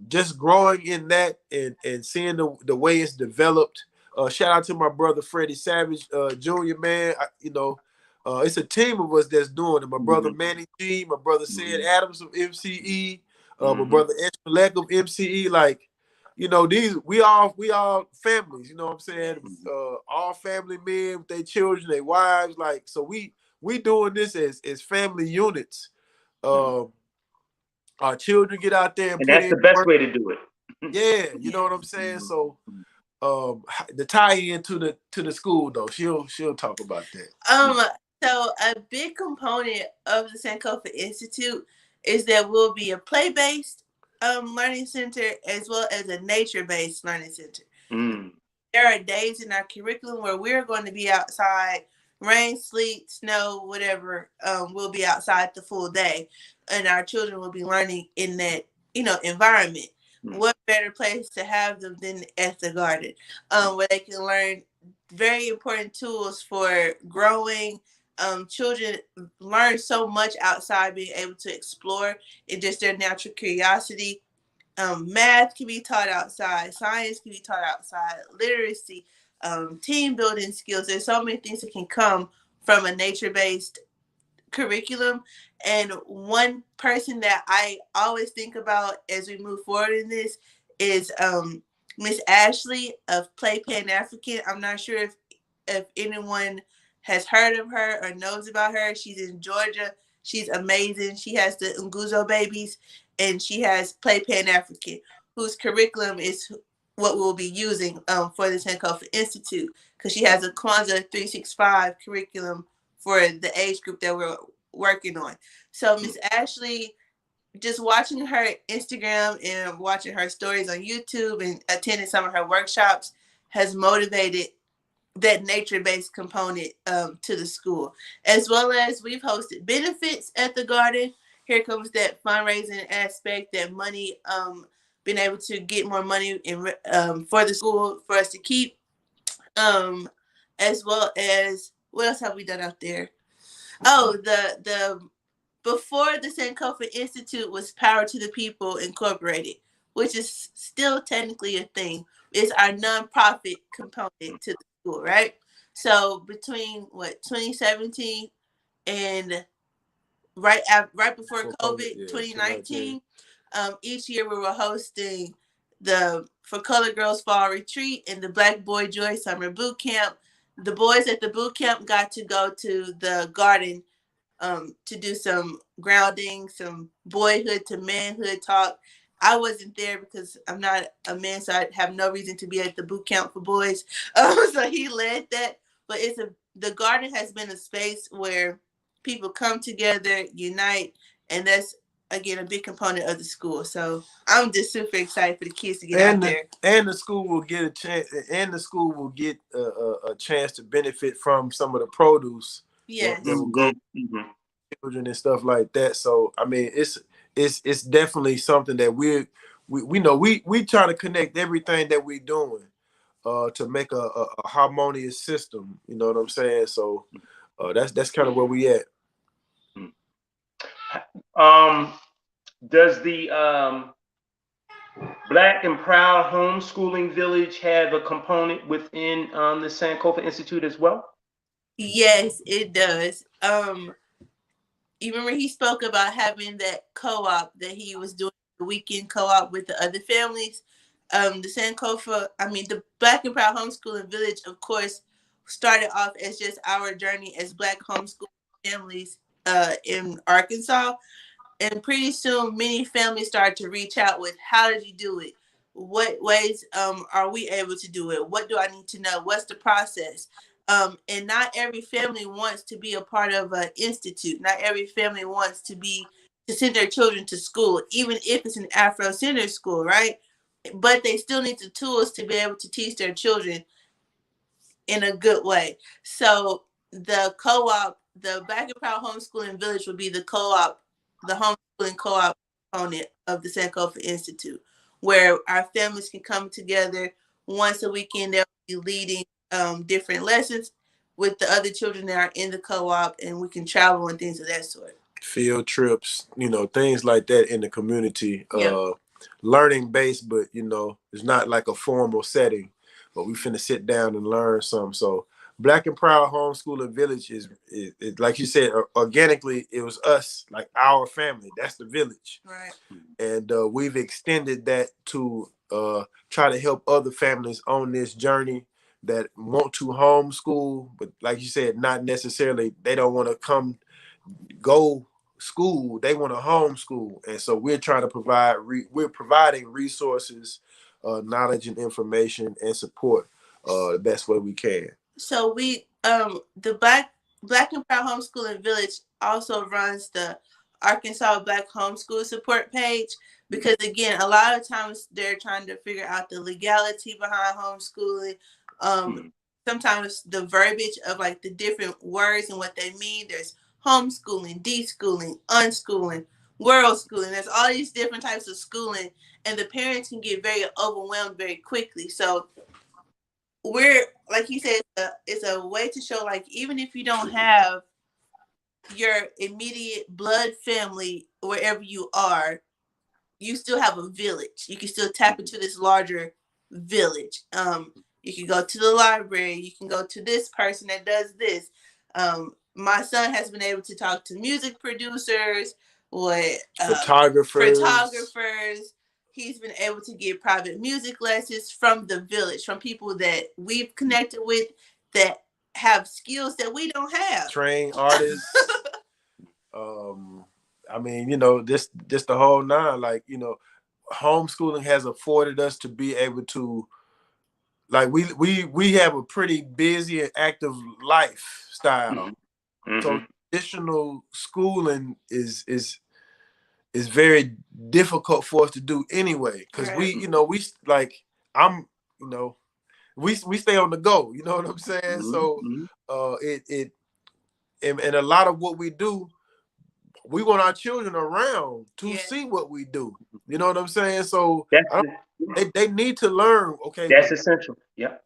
just growing in that and seeing the way it's developed. Shout out to my brother Freddie Savage Jr., man. It's a team of us that's doing it. My brother Manny G, my brother Sid Adams of MCE, my brother Esmalek of MCE. Like, these we all families. You know what I'm saying? All family men with their children, their wives. Like, so we doing this as family units. Our children get out there and put that's in the best work. way to do it. Yeah, you know what I'm saying. So, the tie into the school though, she'll talk about that. So a big component of the Sankofa Institute is that we'll be a play-based learning center as well as a nature-based learning center. There are days in our curriculum where we're going to be outside, rain, sleet, snow, whatever. We'll be outside the full day, and our children will be learning in that environment. What better place to have them than at the garden, where they can learn very important tools for growing. Children learn so much outside, being able to explore in just their natural curiosity. Math can be taught outside, science can be taught outside, literacy, team building skills. There's so many things that can come from a nature-based curriculum. And one person that I always think about as we move forward in this is Miss Ashley of Play Pan African. I'm not sure if anyone has heard of her or knows about her. She's in Georgia. She's amazing. She has the Nguzo babies, and she has Play Pan African, whose curriculum is what we'll be using for the Sankofa Institute, because she has a Kwanzaa 365 curriculum for the age group that we're working on. So Miss Ashley, just watching her Instagram and watching her stories on YouTube and attending some of her workshops has motivated that nature-based component to the school, as well as we've hosted benefits at the garden. Here comes that fundraising aspect, that money, being able to get more money for the school for us to keep, as well as what else have we done out there? Oh, the before the Sankofa Institute was Power to the People Incorporated, which is still technically a thing. It's our nonprofit component to the school, right? So between 2017 and right before COVID, 2019, each year we were hosting the For Color Girls Fall Retreat and the Black Boy Joy Summer Boot Camp. The boys at the boot camp got to go to the garden to do some grounding, some boyhood to manhood talk. I wasn't there because I'm not a man, so I have no reason to be at the boot camp for boys. So he led that. But the garden has been a space where people come together, unite, and that's, again, a big component of the school. So I'm just super excited for the kids to get out there. And the school will get a chance, and the school will get a chance to benefit from some of the produce. Yes. That will go to children and stuff like that. So I mean, it's definitely something that we know we try to connect everything that we're doing to make a harmonious system. You know what I'm saying? So that's kind of where we at. Does the Black and Proud Homeschooling Village have a component within the Sankofa Institute as well? Yes, it does. You remember he spoke about having that co-op that he was doing, the weekend co-op with the other families. The Sankofa, the Black and Proud Homeschooling Village, of course, started off as just our journey as Black homeschooling families in Arkansas. And pretty soon, many families started to reach out with, how did you do it? What ways are we able to do it? What do I need to know? What's the process? And not every family wants to be a part of an institute. Not every family wants to send their children to school, even if it's an Afro-centered school, right? But they still need the tools to be able to teach their children in a good way. So the co-op, the Black and Proud Homeschooling Village would be the co-op, the homeschooling co-op component of the Sankofa Institute, where our families can come together once a weekend. They'll be leading different lessons with the other children that are in the co-op, and we can travel and things of that sort. Field trips, things like that in the community. Yep. learning based, but you know, it's not like a formal setting, but we finna sit down and learn some. So Black and Proud Homeschooling Village is like you said, organically, it was us, like our family. That's the village. Right. And we've extended that to try to help other families on this journey that want to homeschool, but like you said, not necessarily, they don't want to go school, they want to homeschool. And so we're trying to provide, we're providing resources, knowledge and information and support the best way we can. So we, the Black and Proud Homeschooling Village also runs the Arkansas Black Homeschool Support page, because again, a lot of times they're trying to figure out the legality behind homeschooling. Sometimes the verbiage of like the different words and what they mean. There's homeschooling, deschooling, unschooling, world schooling. There's all these different types of schooling, and the parents can get very overwhelmed very quickly. So we're, like you said, it's a way to show, like, even if you don't have your immediate blood family wherever you are, you still have a village. You can still tap into this larger village. You can go to the library. You can go to this person that does this. My son has been able to talk to music producers, photographers. He's been able to get private music lessons from the village, from people that we've connected with that have skills that we don't have. Train artists. I mean, you know, just the whole nine. Like, you know, homeschooling has afforded us to be able to, like, we have a pretty busy and active lifestyle. Mm-hmm. So traditional schooling is very difficult for us to do anyway, because we stay on the go, you know what I'm saying? Mm-hmm. So and a lot of what we do, we want our children around to see what we do, you know what I'm saying? So they need to learn. Okay, that's essential. Yeah,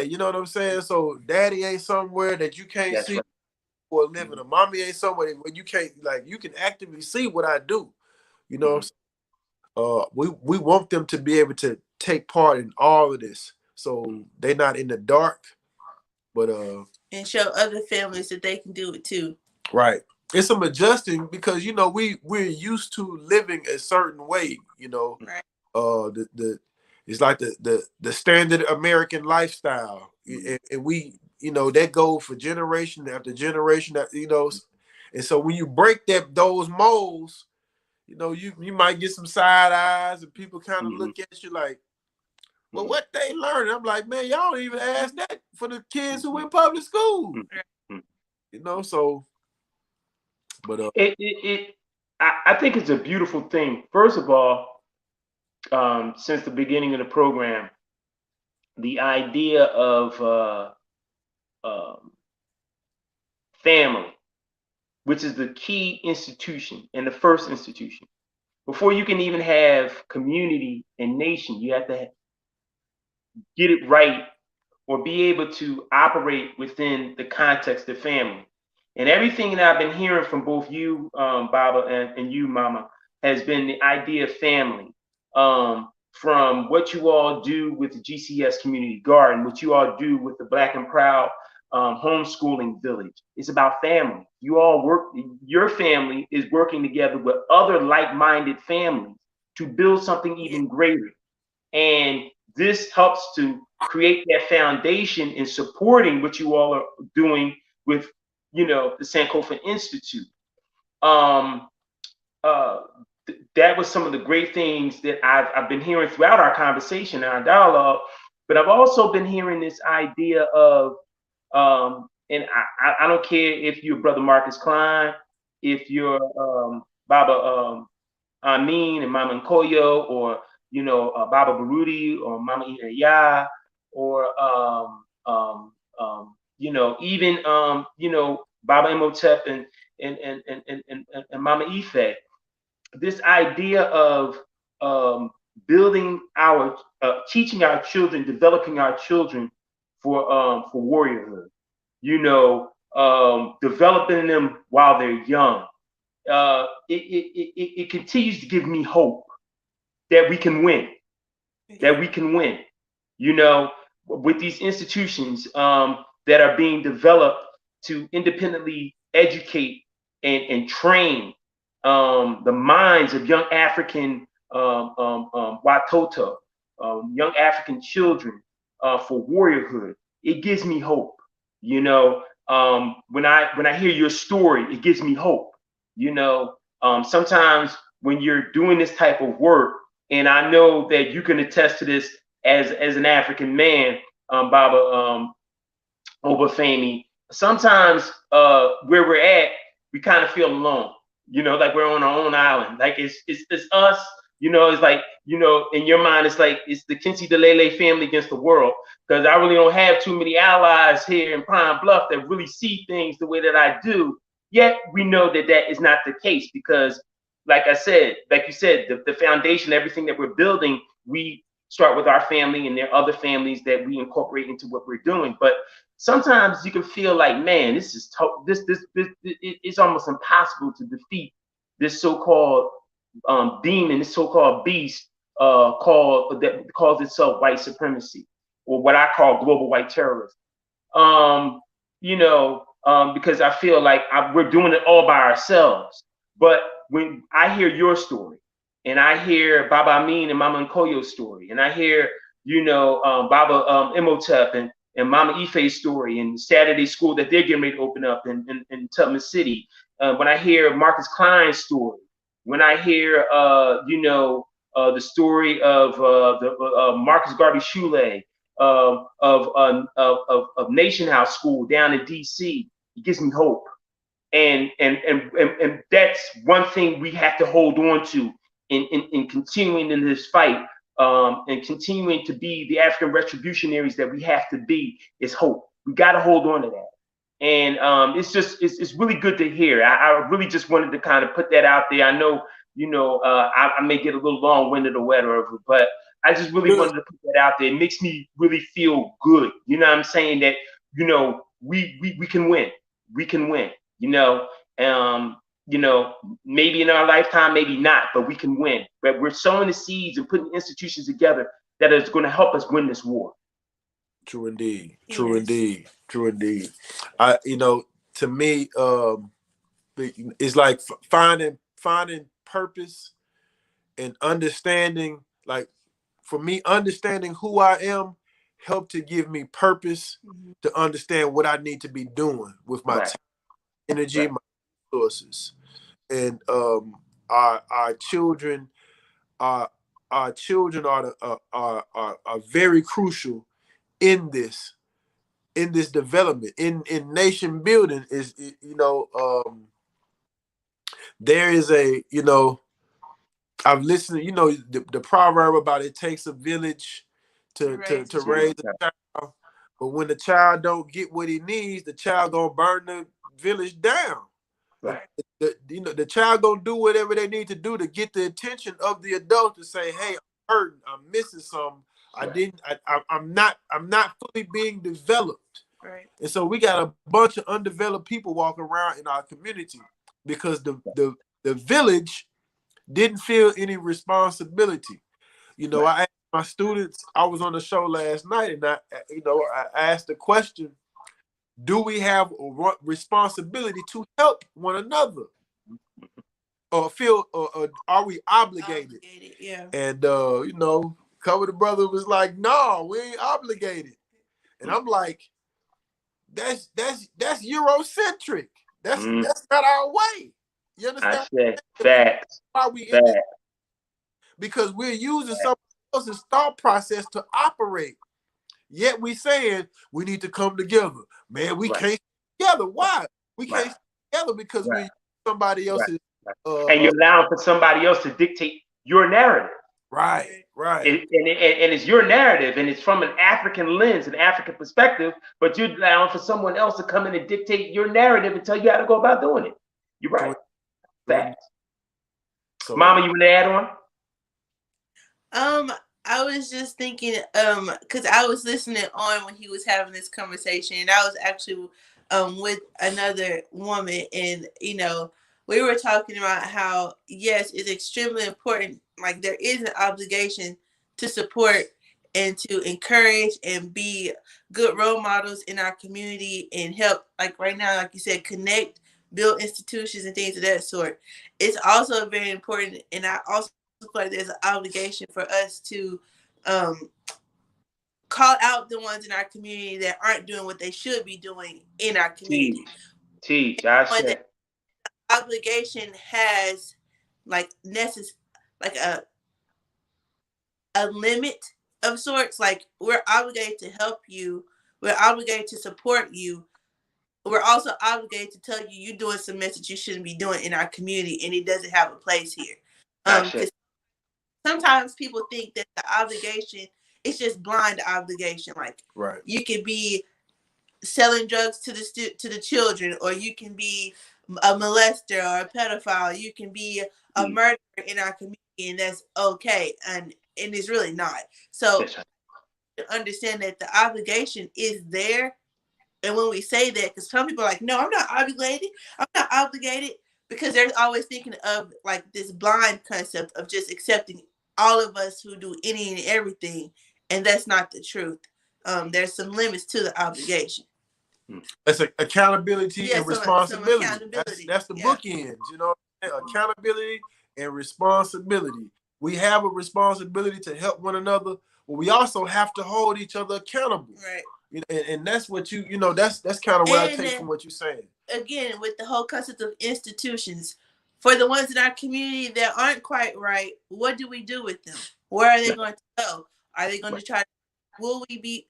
you know what I'm saying? So daddy ain't somewhere that you can't see for a living, or mommy ain't somewhere where you can't, like, you can actively see what I do. You know, we want them to be able to take part in all of this, so they're not in the dark, but and show other families that they can do it too. Right. It's some adjusting, because you know we're used to living a certain way. You know, right. It's like the standard American lifestyle, and we, you know, that go for generation after generation. You know, and so when you break those molds, you know, you might get some side eyes, and people kind of look at you like, well, what they learning? I'm like, man, y'all don't even ask that for the kids who in public school. You know, so, but I think it's a beautiful thing. First of all, since the beginning of the program, the idea of family, which is the key institution and the first institution. Before you can even have community and nation, you have to get it right or be able to operate within the context of family. And everything that I've been hearing from both you, Baba, and you, Mama, has been the idea of family. From what you all do with the GCS Community Garden, what you all do with the Black and Proud Homeschooling Village. It's about family. You all your family is working together with other like-minded families to build something even greater. And this helps to create that foundation in supporting what you all are doing with, you know, the Sankofa Institute. That was some of the great things that I've been hearing throughout our conversation and our dialogue, but I've also been hearing this idea of, and I don't care if you're Brother Marcus Klein, if you're Baba Amin and Mama Nkoyo, or, you know, Baba Baruti or Mama Ina, or you know, even you know, Baba Imhotep and Mama Ife. This idea of building teaching our children, developing our children for warriorhood, you know, developing them while they're young. It continues to give me hope that we can win. That we can win. You know, with these institutions that are being developed to independently educate and train the minds of young African Watoto, young African children for warriorhood. It gives me hope. You know, when I hear your story, it gives me hope. You know, sometimes when you're doing this type of work, and I know that you can attest to this as an African man, Baba Obafemi, sometimes where we're at, we kind of feel alone. You know, like we're on our own island. Like it's us. You know, it's like, you know, in your mind, it's like it's the Kinsiedilele family against the world. Because I really don't have too many allies here in Pine Bluff that really see things the way that I do. Yet we know that that is not the case because, like I said, like you said, the foundation, everything that we're building, we start with our family, and there are other families that we incorporate into what we're doing. But sometimes you can feel like, man, this is it's almost impossible to defeat this so-called demon, this so-called beast that calls itself white supremacy, or what I call global white terrorism. You know, because I feel like we're doing it all by ourselves. But when I hear your story, and I hear Baba Amin and Mama Nkoyo's story, and I hear, you know, Baba Imhotep and Mama Ife's story, and Saturday school that they're getting ready to open up in Tubman City, when I hear Marcus Klein's story, when I hear, you know, the story of Marcus Garvey Shule, of Nation House School down in D.C., it gives me hope. And that's one thing we have to hold on to in continuing in this fight, and continuing to be the African retributionaries that we have to be, is hope. We got to hold on to that. And it's really good to hear. I really just wanted to kind of put that out there. I know, you know, I may get a little long-winded or whatever, but I just really wanted to put that out there. It makes me really feel good. You know what I'm saying? That, you know, we can win. We can win. You know, maybe in our lifetime, maybe not, but we can win. But we're sowing the seeds and putting institutions together that is going to help us win this war. True indeed. Yes. True indeed. True indeed. You know, to me, it's like finding purpose and understanding. Like, for me, understanding who I am helped to give me purpose to understand what I need to be doing with my time, energy, my resources. And our children are very crucial in this development, in nation building. Is, you know, there is a, you know, I've listened to, you know, the proverb about it takes a village to raise a child, but when the child don't get what he needs, the child gonna burn the village down. Right. You know, the child gonna do whatever they need to do to get the attention of the adult to say, hey, I'm hurting, I'm missing something. I'm not fully being developed. Right. And so we got a bunch of undeveloped people walking around in our community because the village didn't feel any responsibility. You know, I asked my students, I was on the show last night, and I asked the question, do we have a responsibility to help one another? Or are we obligated? Yeah. And you know, Cover the Brother was like, no, we ain't obligated. And I'm like, that's Eurocentric. That's not our way. You understand? I said facts. Why we in this? Because we're using someone else's thought process to operate. Yet we saying we need to come together. Man, we can't stay together. Why? We can't stay together because we're somebody else's. And you're allowing for somebody else to dictate your narrative. Right. And it's your narrative, and it's from an African lens, an African perspective, but you're allowing for someone else to come in and dictate your narrative and tell you how to go about doing it. You're right. Facts. So, Mama, you want to add on? I was just thinking, because I was listening on when he was having this conversation, and I was actually with another woman, and you know, we were talking about how, yes, it's extremely important like there is an obligation to support and to encourage and be good role models in our community and help, like right now, like you said, connect, build institutions and things of that sort. It's also very important, and I also feel like there's an obligation for us to call out the ones in our community that aren't doing what they should be doing in our community. Teach. I But said. that obligation has like a limit of sorts. Like, we're obligated to help you, we're obligated to support you, we're also obligated to tell you you're doing some mess that you shouldn't be doing in our community, and it doesn't have a place here. Because sometimes people think that the obligation is just blind obligation. Like, you could be selling drugs to the children, or you can be a molester or a pedophile, you can be a murderer in our community, and that's okay. And it's really not. So to understand that the obligation is there. And when we say that, because some people are like, no, I'm not obligated, because they're always thinking of like this blind concept of just accepting all of us who do any and everything. And that's not the truth. There's some limits to the obligation. That's accountability and responsibility. That's the bookends, you know, accountability and responsibility. We have a responsibility to help one another, but we also have to hold each other accountable. Right. You know, and that's what that's kind of what I take from what you're saying. Again, with the whole concept of institutions, for the ones in our community that aren't quite right, what do we do with them? Where are they going to go? Are they going to try? Will we be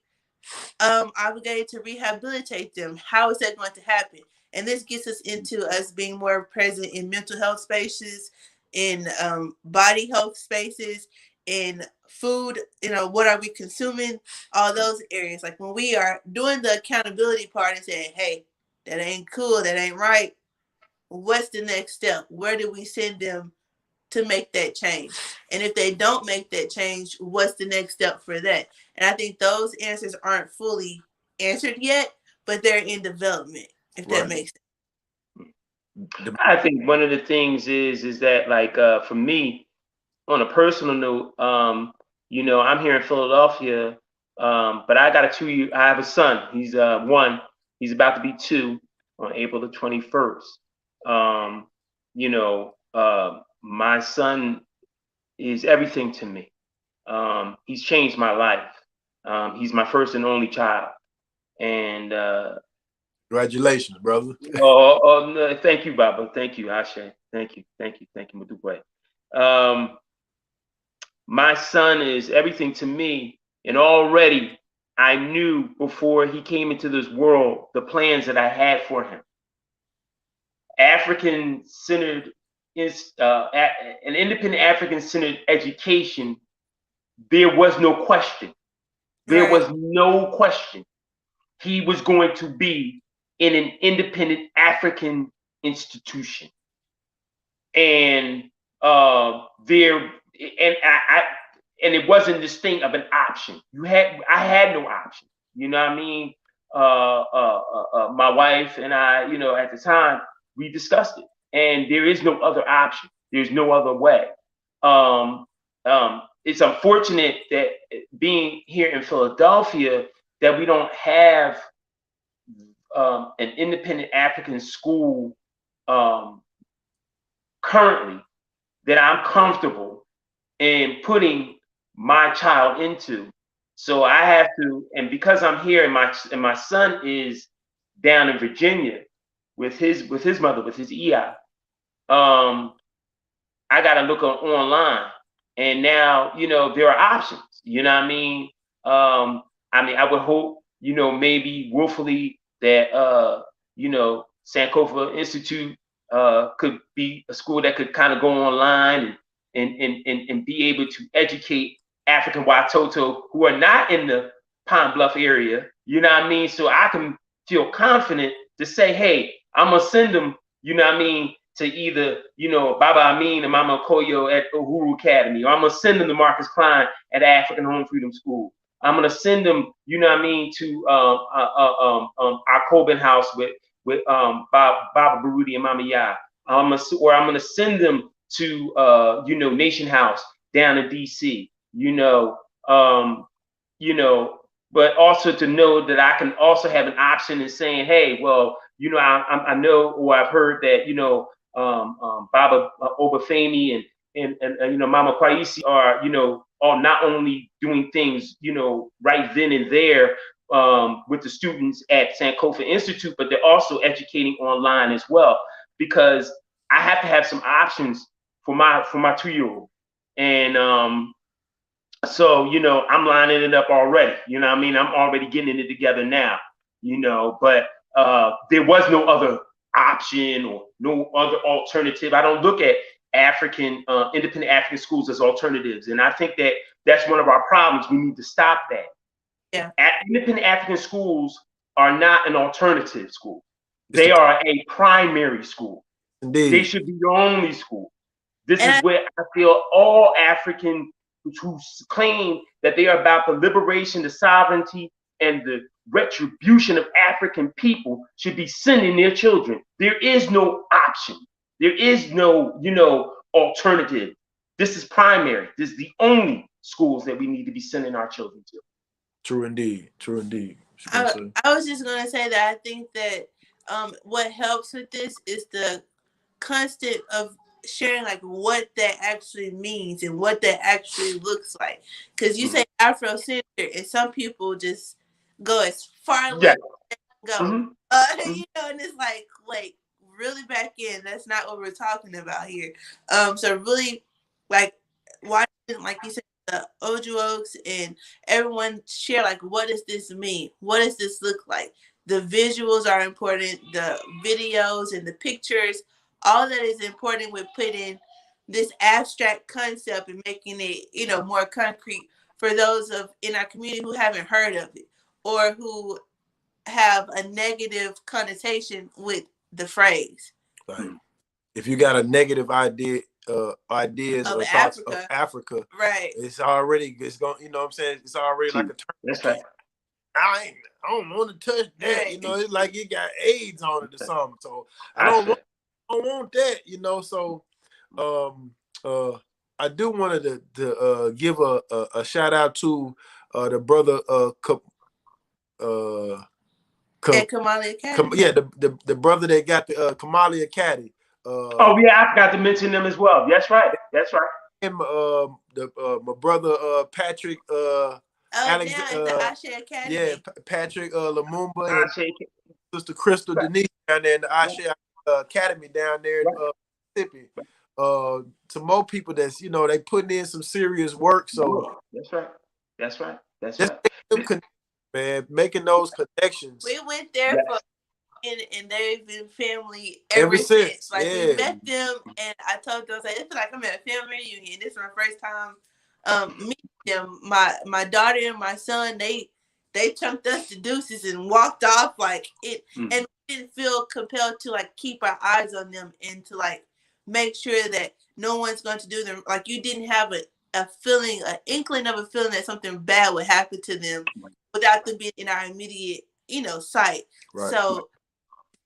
obligated to rehabilitate them? How is that going to happen? And this gets us into us being more present in mental health spaces, in body health spaces, in food, you know, what are we consuming, all those areas. Like when we are doing the accountability part and saying, hey, that ain't cool, that ain't right, what's the next step? Where do we send them to make that change? And if they don't make that change, what's the next step for that? And I think those answers aren't fully answered yet, but they're in development, if that makes sense. I think one of the things is that, like, for me, on a personal note, you know, I'm here in Philadelphia, but I got I have a son. He's one. He's about to be 2 on April the 21st. You know, my son is everything to me. He's changed my life. He's my first and only child. And congratulations, brother. No, thank you, Baba. Thank you, Ashe. Thank you, Mudukwe. My son is everything to me, and already I knew before he came into this world the plans that I had for him. African-centered is an independent African-centered education. There was no question. There was no question. He was going to be in an independent African institution, and and it wasn't this thing of an option. I had no option. You know what I mean? My wife and I, you know, at the time we discussed it, and there is no other option. There's no other way. It's unfortunate that being here in Philadelphia that we don't have an independent African school currently that I'm comfortable in putting my child into. So I have to, and because I'm here and my son is down in Virginia with his mother, with his EI, I gotta look online. And now, you know, there are options. You know what I mean? I would hope, you know, maybe willfully that you know, Sankofa Institute could be a school that could kind of go online and be able to educate African Watoto who are not in the Pine Bluff area. You know what I mean? So I can feel confident to say, hey, I'm gonna send them, you know what I mean, to either, you know, Baba Amin and Mama Koyo at Uhuru Academy, or I'm gonna send them to Marcus Klein at African Home Freedom School. I'm gonna send them, you know what I mean, to our Coben House with Baba Barudi and Mama Ya. I'm gonna send them to you know, Nation House down in DC, but also to know that I can also have an option in saying, hey, well, I know, or I've heard that, Baba Obafemi and Mama Kwaeisi are not only doing things, right then and there with the students at Sankofa Institute, but they're also educating online as well, because I have to have some options for my 2-year-old. And so, I'm lining it up already. I'm already getting it together now, but there was no other option or no other alternative. I don't look at independent African schools as alternatives. And I think that that's one of our problems. We need to stop that. Yeah. Independent African schools are not an alternative school. They are a primary school. Indeed. They should be the only school. This is where I feel all African who claim that they are about the liberation, the sovereignty, and the retribution of African people should be sending their children. There is no option. There is no, alternative. This is primary. This is the only schools that we need to be sending our children to. True indeed. True indeed. I was just going to say that I think that what helps with this is the constant of sharing like what that actually means and what that actually looks like, because you say Afrocentric and some people just go as far left as go, and it's like really back in. That's not what we're talking about here. So really, like watching, like you said, the Ojuokes and everyone share like, what does this mean? What does this look like? The visuals are important, the videos and the pictures. All that is important with putting this abstract concept and making it, more concrete for those in our community who haven't heard of it or who have a negative connotation with the phrase. Right. If you got a negative ideas of or thoughts of Africa, right? It's going. It's already like a term. That's right. I don't want to touch that. Right. It's like it got AIDS on it or something. So I don't want that, So I do want to give a shout out to the brother Kamali Academy. The brother that got the Kamali Academy. I forgot to mention them as well. That's right. Him, my brother Patrick. The Ashe Academy. Yeah, Patrick Lumumba and Sister Crystal Denise down there in the Ashe Academy down there in Mississippi. To more people that's they putting in some serious work. So that's right. Man, making those connections. We went there and they've been family ever since. Like we met them, and I told them, I feel like I'm at a family reunion. This is my first time meeting them. My daughter and my son, they chunked us to deuces and walked off like it, and we didn't feel compelled to like keep our eyes on them and to like make sure that no one's going to do them. Like you didn't have a feeling, an inkling of a feeling that something bad would happen to them without them being in our immediate, sight. Right. So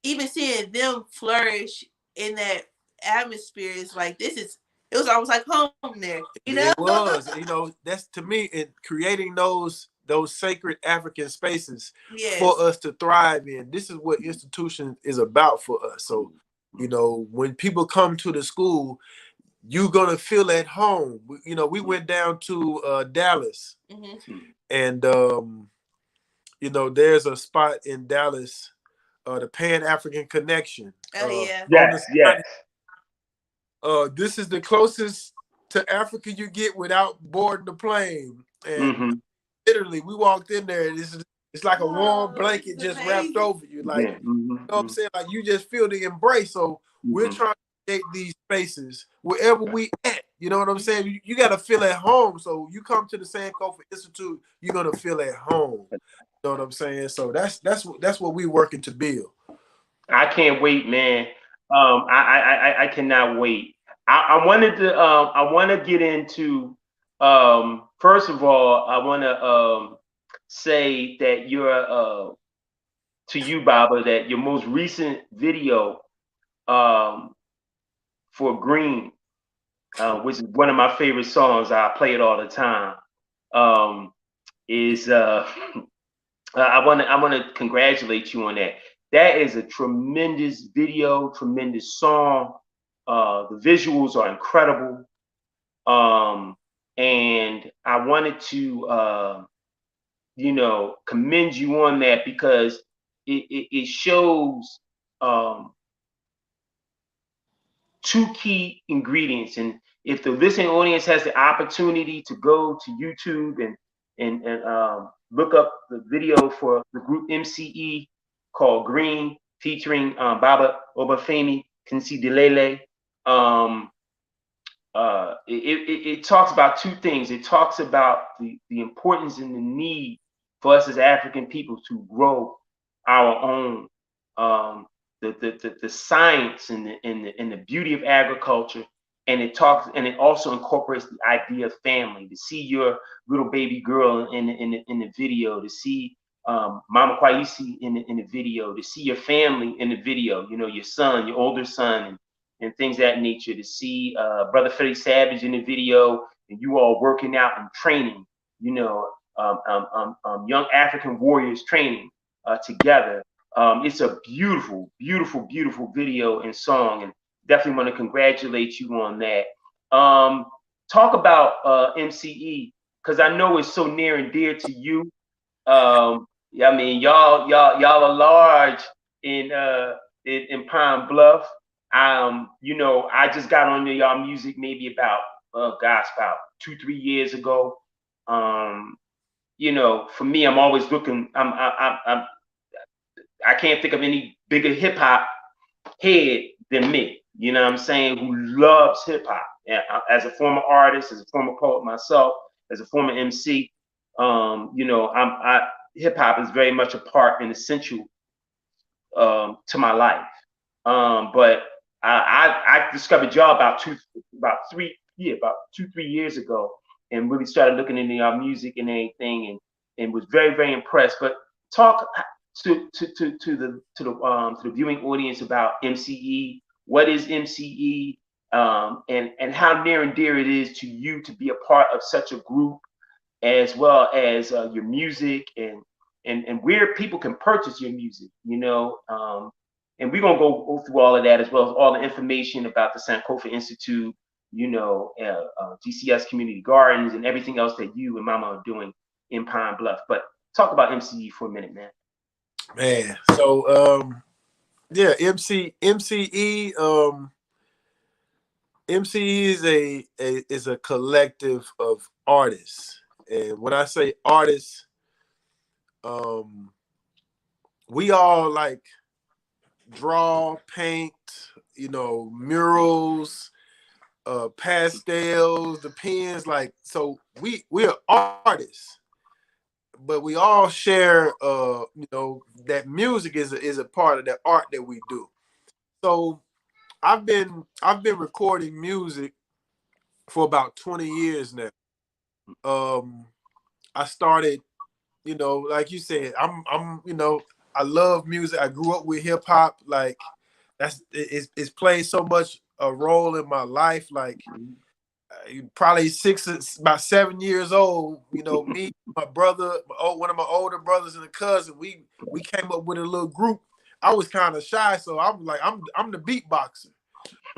even seeing them flourish in that atmosphere is like, it was almost like home there, It was, that's to me, in creating those sacred African spaces for us to thrive in. This is what institution is about for us. So, when people come to the school, you're gonna feel at home. We went down to Dallas, and there's a spot in Dallas, the Pan African Connection. Yes. This is the closest to Africa you get without boarding the plane. And literally, we walked in there, and it's like a warm blanket just wrapped over you. Like, you know what I'm saying? Like, you just feel the embrace. So we're trying to create these spaces wherever we at. You know what I'm saying? You got to feel at home. So you come to the Sankofa Institute, you're going to feel at home. You know what I'm saying? So that's what we're working to build. I can't wait, man. I cannot wait. I want to get into, first of all, I want to say that to you, Baba, that your most recent video for Green which is one of my favorite songs. I play it all the time. Is I want to congratulate you on that. That is a tremendous video, tremendous song. The visuals are incredible. And I wanted to, commend you on that because it shows two key ingredients. And if the listening audience has the opportunity to go to YouTube and look up the video for the group MCE called Green, featuring Baba Obafemi, Kinsiedilele. It talks about two things. It talks about the importance and the need for us as African people to grow our own, the science and the beauty of agriculture. And it also incorporates the idea of family. To see your little baby girl in the video, to see Mama Kwaeisi in the video, to see your family in the video, your son, your older son, and things of that nature, to see Brother Freddie Savage in the video, and you all working out and training, young African warriors training together. It's a beautiful, beautiful, beautiful video and song, and definitely want to congratulate you on that. Talk about MCE, because I know it's so near and dear to you. I mean, y'all are large in Pine Bluff. I just got on y'all music maybe about 2-3 years ago. For me, I'm always looking. I can't think of any bigger hip hop head than me. You know what I'm saying? Who loves hip hop? As a former artist, as a former poet myself, as a former MC, hip hop is very much a part and essential to my life. But I discovered y'all about 2-3 years ago, and really started looking into our music and everything, and was very, very impressed. But talk to the viewing audience about MCE. What is MCE, and how near and dear it is to you to be a part of such a group, as well as your music and where people can purchase your music, and we're gonna go through all of that, as well as all the information about the Copa Institute, GCS Community Gardens, and everything else that you and Mama are doing in Pine Bluff. But talk about MCE for a minute, man. Man, so MCE is a collective of artists, and when I say artists, we all like draw, paint, murals, pastels, the pens, so we're artists, but we all share that music is a part of that art that we do. So I've been recording music for about 20 years now. I started, like you said, I'm I love music. I grew up with hip hop. Like it's played so much a role in my life. Like probably about 7 years old. Me, my brother, one of my older brothers and a cousin. We came up with a little group. I was kind of shy, so I'm like I'm the beatboxer.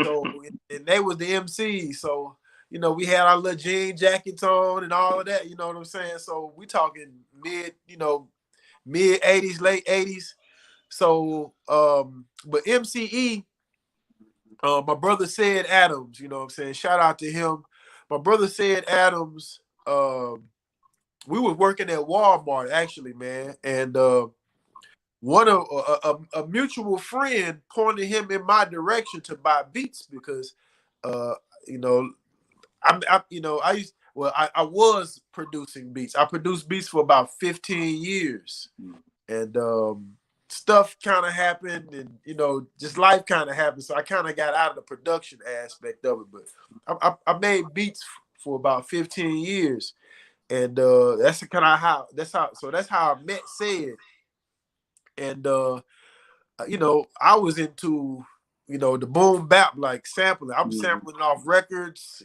So and they was the MC. So we had our little jean jackets on and all of that. You know what I'm saying? So we talking mid 80s, late 80s. So, but MCE, my brother Said Adams, you know what I'm saying? Shout out to him. My brother Said Adams, we were working at Walmart actually, man. And one of a mutual friend pointed him in my direction to buy beats because, I was producing beats. I produced beats for about 15 years. And stuff kind of happened, and just life kind of happened. So I kind of got out of the production aspect of it. But I made beats for about 15 years, and that's kind of how I met Said. And I was into the boom bap, like sampling. I'm sampling off records.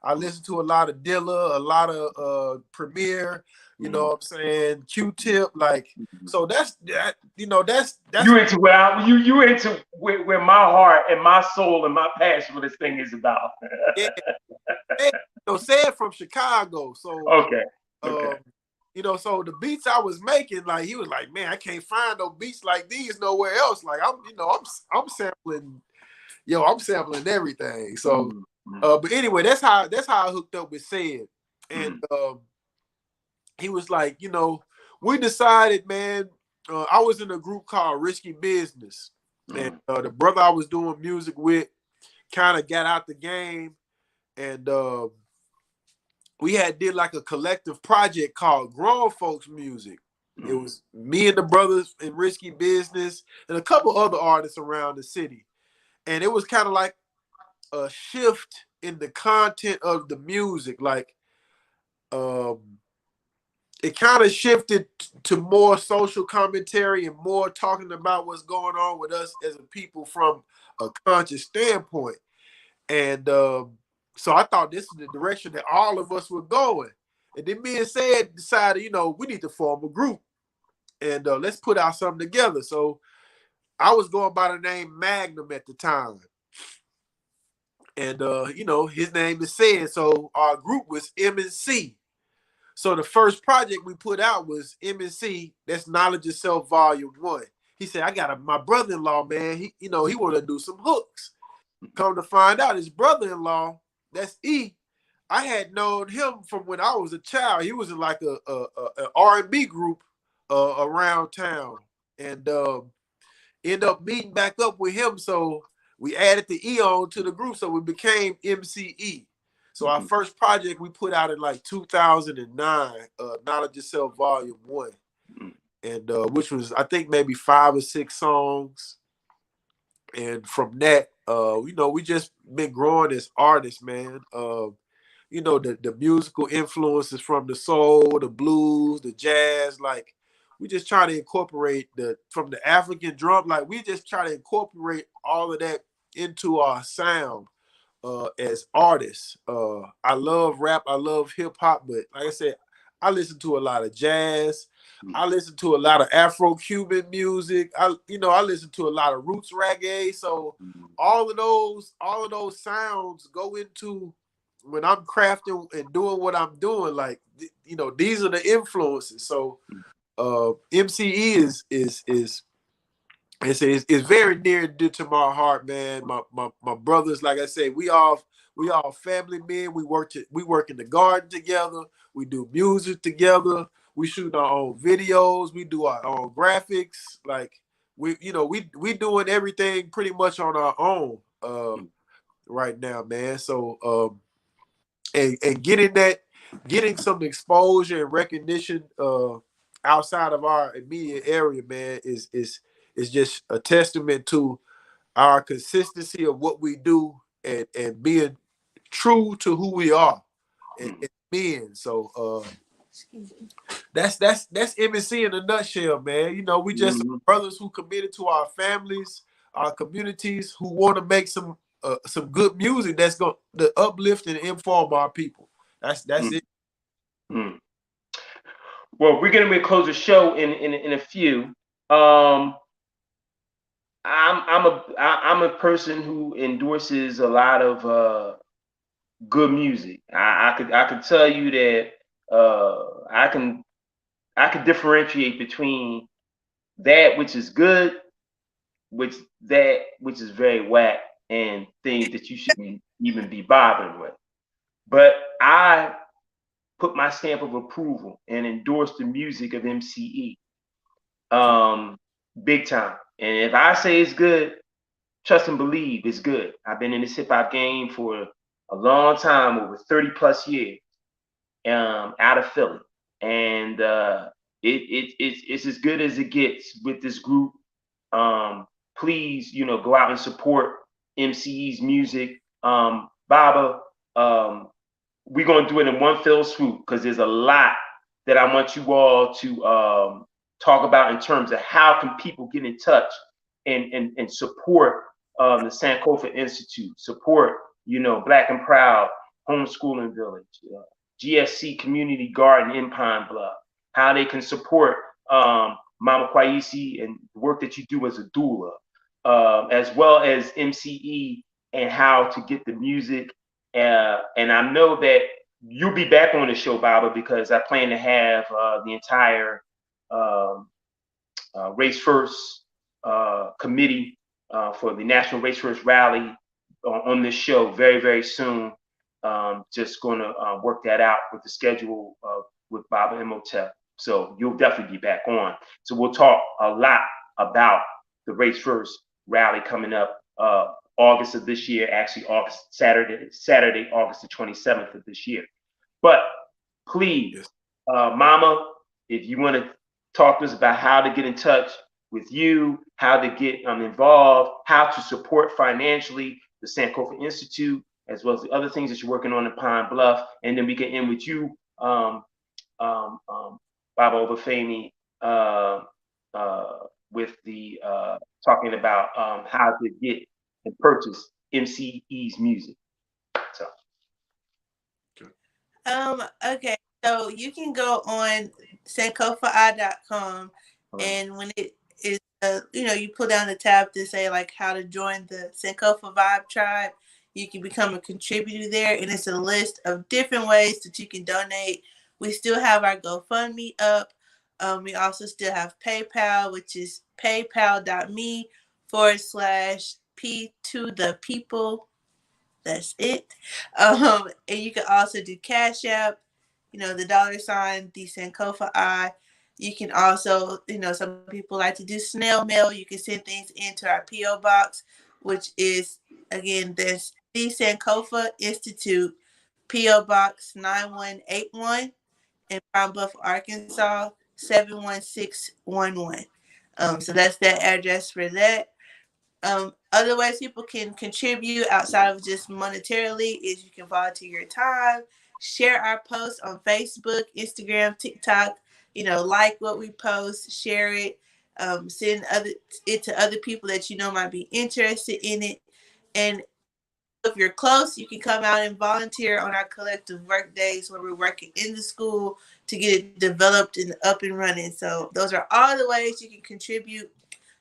I listen to a lot of Dilla, a lot of Premier. You know what I'm saying? Q-Tip, like. So that's that. That's you into you into where my heart and my soul and my passion for this thing is about. Yeah. Say it from Chicago. So okay. So the beats I was making, like he was like, man, I can't find no beats like these nowhere else. Like I'm sampling, I'm sampling everything. So, but anyway, that's how I hooked up with Said, and he was like, we decided, man. I was in a group called Risky Business, and the brother I was doing music with kind of got out the game, and we did like a collective project called Grown Folks Music. It was me and the brothers in Risky Business and a couple other artists around the city. And it was kind of like a shift in the content of the music. Like it kind of shifted to more social commentary and more talking about what's going on with us as a people from a conscious standpoint. And so I thought this is the direction that all of us were going. And then me and Said decided, we need to form a group and let's put out something together. So I was going by the name Magnum at the time. And, his name is Said. So our group was M&C. So the first project we put out was M&C. That's Knowledge Yourself Volume 1. He said, I got my brother-in-law, man. He want to do some hooks. Come to find out, his brother-in-law, that's E. I had known him from when I was a child. He was in like an R&B group around town, and end up meeting back up with him. So we added the E on to the group, so we became MCE. So our first project we put out in like 2009, Knowledge Yourself Volume 1, and which was I think maybe 5 or 6 songs. And from that, we just been growing as artists, man. The musical influences from the soul, the blues, the jazz, like we just try to incorporate from the African drum, like we just try to incorporate all of that into our sound as artists. I love rap, I love hip hop, but like I said, I listen to a lot of jazz. I listen to a lot of Afro-Cuban music. I listen to a lot of roots reggae. So all of those sounds go into when I'm crafting and doing what I'm doing. Like these are the influences. So MCE is very near and dear to my heart, man. My brothers, like I said, we all family men. We work in the garden together. We do music together. We shoot our own videos. We do our own graphics. Like we doing everything pretty much on our own right now, man. So and getting some exposure and recognition outside of our immediate area, man, is just a testament to our consistency of what we do and being true to who we are and being. So that's M&C in a nutshell, man. We just brothers who committed to our families, our communities, who want to make some good music that's going to uplift and inform our people. That's it. Well, we're gonna close the show in a few. I'm a person who endorses a lot of good music. I could tell you that I can differentiate between that which is good, which is very whack, and things that you shouldn't even be bothering with. But I put my stamp of approval and endorse the music of MCE big time. And if I say it's good, trust and believe it's good. I've been in this hip hop game for a long time, over 30 plus years, out of Philly. And it's as good as it gets with this group. Please, go out and support MCE's music. Baba, we're going to do it in one fell swoop because there's a lot that I want you all to talk about in terms of how can people get in touch and support the Sankofa Institute, support, Black and Proud, Homeschooling Village, GSC Community Garden in Pine Bluff, how they can support Mama Kwaeisi and the work that you do as a doula, as well as MCE and how to get the music. And I know that you'll be back on the show, Baba, because I plan to have the entire Race First committee for the National Race First Rally on this show very, very soon. Just going to work that out with the schedule with Baba Imhotep. So you'll definitely be back on. So we'll talk a lot about the Race First rally coming up August of this year, actually Saturday, August the 27th of this year. But please, Mama, if you want to talk to us about how to get in touch with you, how to get involved, how to support financially the Sankofa Institute, as well as the other things that you're working on in Pine Bluff. And then we can end with you, Baba Obafemi, with the talking about how to get and purchase MCE's music. So. Okay, so you can go on sankofai.com, and when it is, you pull down the tab to say like how to join the Sankofa Vibe Tribe. You can become a contributor there, and it's a list of different ways that you can donate. We still have our GoFundMe up. We also still have PayPal, which is paypal.me/P2the-people. That's it. And you can also do Cash App, the $, the Sankofa I. You can also, some people like to do snail mail. You can send things into our P.O. box, which is, again, this the Sankofa Institute, P.O. Box 9181 in Pine Bluff, Arkansas, 71611. So that's that address for that. Other ways people can contribute outside of just monetarily is you can volunteer your time, share our posts on Facebook, Instagram, TikTok, like what we post, share it, send it to other people that might be interested in it. And if you're close, you can come out and volunteer on our collective work days where we're working in the school to get it developed and up and running. So those are all the ways you can contribute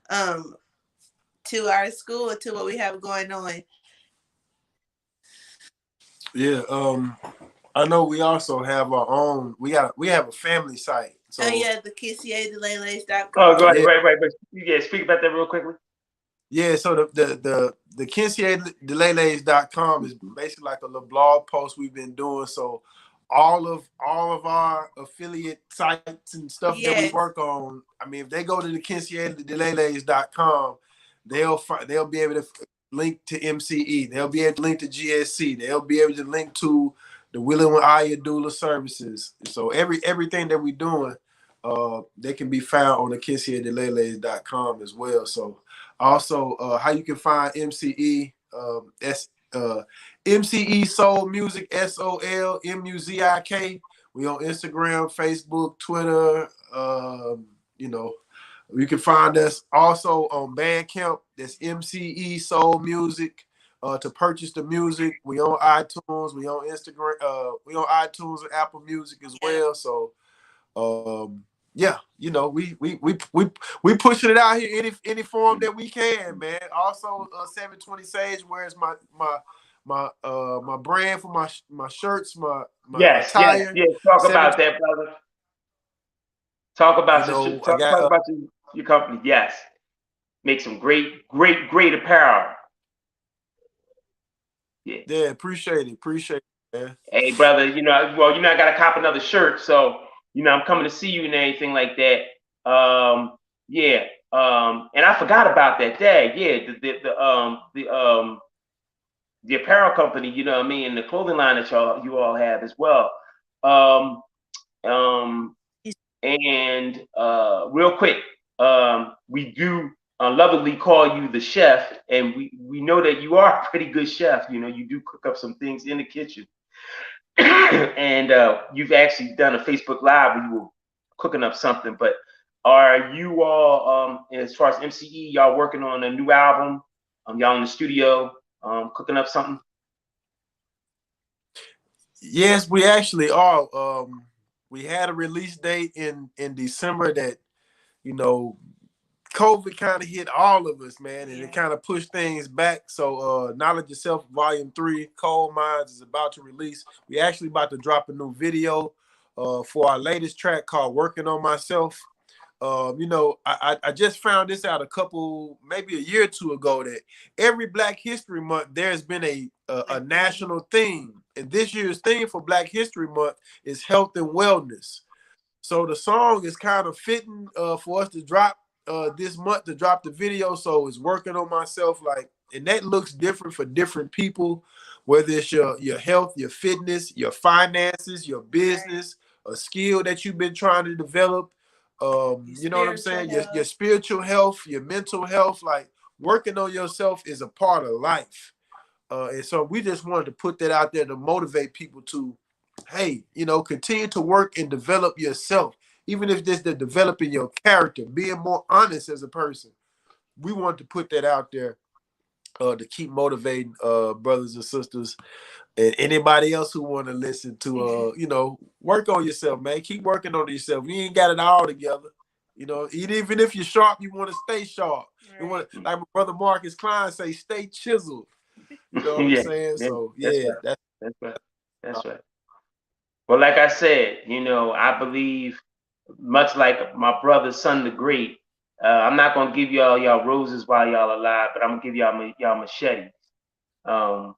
to our school and to what we have going on. Yeah, I know we also have our own. We have a family site. So the Kinsiedilele.com. Oh, go ahead, right. But speak about that real quickly. Yeah, so the Kinsiedilele.com is basically like a little blog post we've been doing. So all of our affiliate sites and stuff that we work on. I mean, if they go to the Kinsiedilele.com, they'll be able to link to MCE. They'll be able to link to GSC. They'll be able to link to the Willow and Aya Doula services. So everything that we're doing, they can be found on the Kinsiedilele.com as well. So also how you can find MCE, MCE Soul Music, SOLMUZIK. We on Instagram, Facebook, Twitter. You can find us also on Bandcamp. That's MCE Soul Music. To purchase the music, we on iTunes, we on Instagram, we on iTunes and Apple Music as well. So, we pushing it out here any form that we can, man. Also, 720 Sage, where's my brand for my shirts, my attire. Yes. Talk about that, brother. Talk about your company. Yes, make some great apparel. Yeah, appreciate it, man. Hey, brother, I got to cop another shirt, so I'm coming to see you and anything like that. And I forgot about that day. Yeah, the apparel company, and the clothing line that you all have as well. And real quick, we do lovingly call you the chef, and we know that you are a pretty good chef. You do cook up some things in the kitchen. And you've actually done a Facebook Live where you were cooking up something. But are you all, as far as MCE, y'all working on a new album Y'all in the studio cooking up something? Yes, we actually are. We had a release date in December that, you know, COVID kind of hit all of us, man, and it kind of pushed things back. So Knowledge Yourself Volume 3, Cold Minds, is about to release. We actually about to drop a new video for our latest track called Working on Myself. You know, I just found this out maybe a year or two ago, that every Black History Month, there's been a national theme. And this year's theme for Black History Month is health and wellness. So the song is kind of fitting for us to drop this month, to drop the video. So it's Working on Myself, like, and that looks different for different people, whether it's your health, your fitness, your finances, your business, a skill that you've been trying to develop. You know what I'm saying? Your spiritual health, your mental health, like working on yourself is a part of life. And so we just wanted to put that out there to motivate people to, hey, you know, continue to work and develop yourself. Even if this is developing your character, being more honest as a person. We want to put that out there to keep motivating brothers and sisters and anybody else who want to listen to, you know, work on yourself, man. Keep working on yourself. You ain't got it all together. You know, even if you're sharp, you want to stay sharp. Right. You want, like my brother Marcus Klein say, stay chiseled. You know what I'm saying? So, yeah, that's right. That's right. Well, like I said, you know, I believe, much like my brother, Son the Great, I'm not going to give y'all roses while y'all alive, but I'm going to give y'all machetes, y'all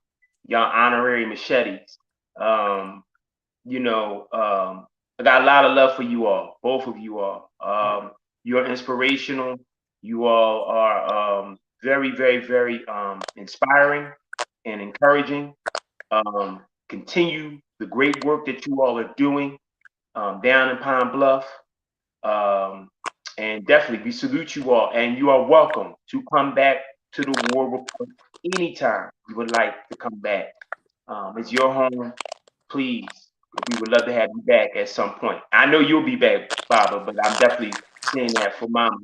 honorary machetes. You know, I got a lot of love for you all, both of you all. You're inspirational. You all are very, very, very inspiring and encouraging. Continue the great work that you all are doing down in Pine Bluff. And definitely, we salute you all. And you are welcome to come back to the War Report anytime you would like to come back. It's your home. Please, we would love to have you back at some point. I know you'll be back, Baba, but I'm definitely saying that for Mama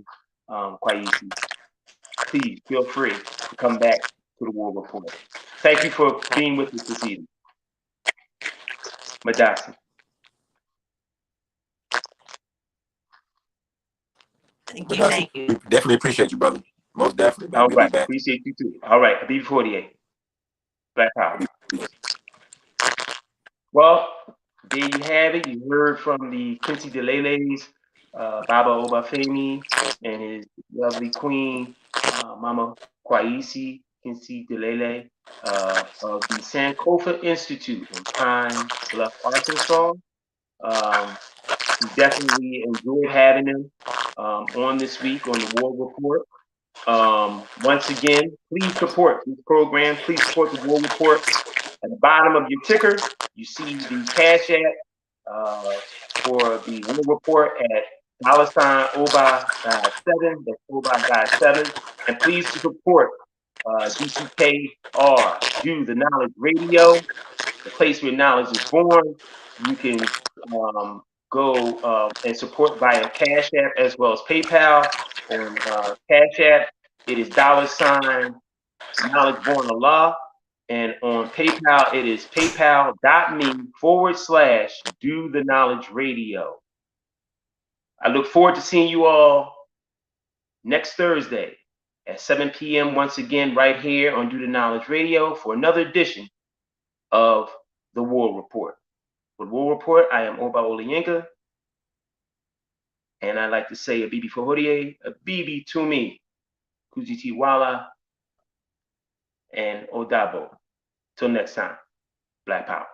Kwaeisi. Please feel free to come back to the War Report. Thank you for being with us this evening. Madasi. Thank you. Definitely appreciate you, brother. Most definitely, man. All right. Appreciate you too. All right. BB48. Black Power. Well, there you have it. You heard from the Kinsiedilele's, Baba Obafemi, and his lovely queen, Mama Kwaeisi Kinsiedilele, of the Sankofa Institute in Pine Bluff, Arkansas. We definitely enjoyed having them on this week on the War Report. Once again, please support this program. Please support the War Report. At the bottom of your ticker, you see the Cash App for the War Report at $Oba 7. That's Oba 7. And please support GCKR, Do the Knowledge Radio, the place where knowledge is born. You can go and support via Cash App as well as PayPal. On Cash App, it is $ Knowledge Born Allah. And on PayPal, it is paypal.me/Do the Knowledge Radio. I look forward to seeing you all next Thursday at 7 p.m. once again right here on Do the Knowledge Radio for another edition of the War Report. For the War Report, I am Oba Oláyínká, and I'd like to say a bibi fohodie, a bibi tumi, kujiti wala, and odabo. Till next time, Black Power.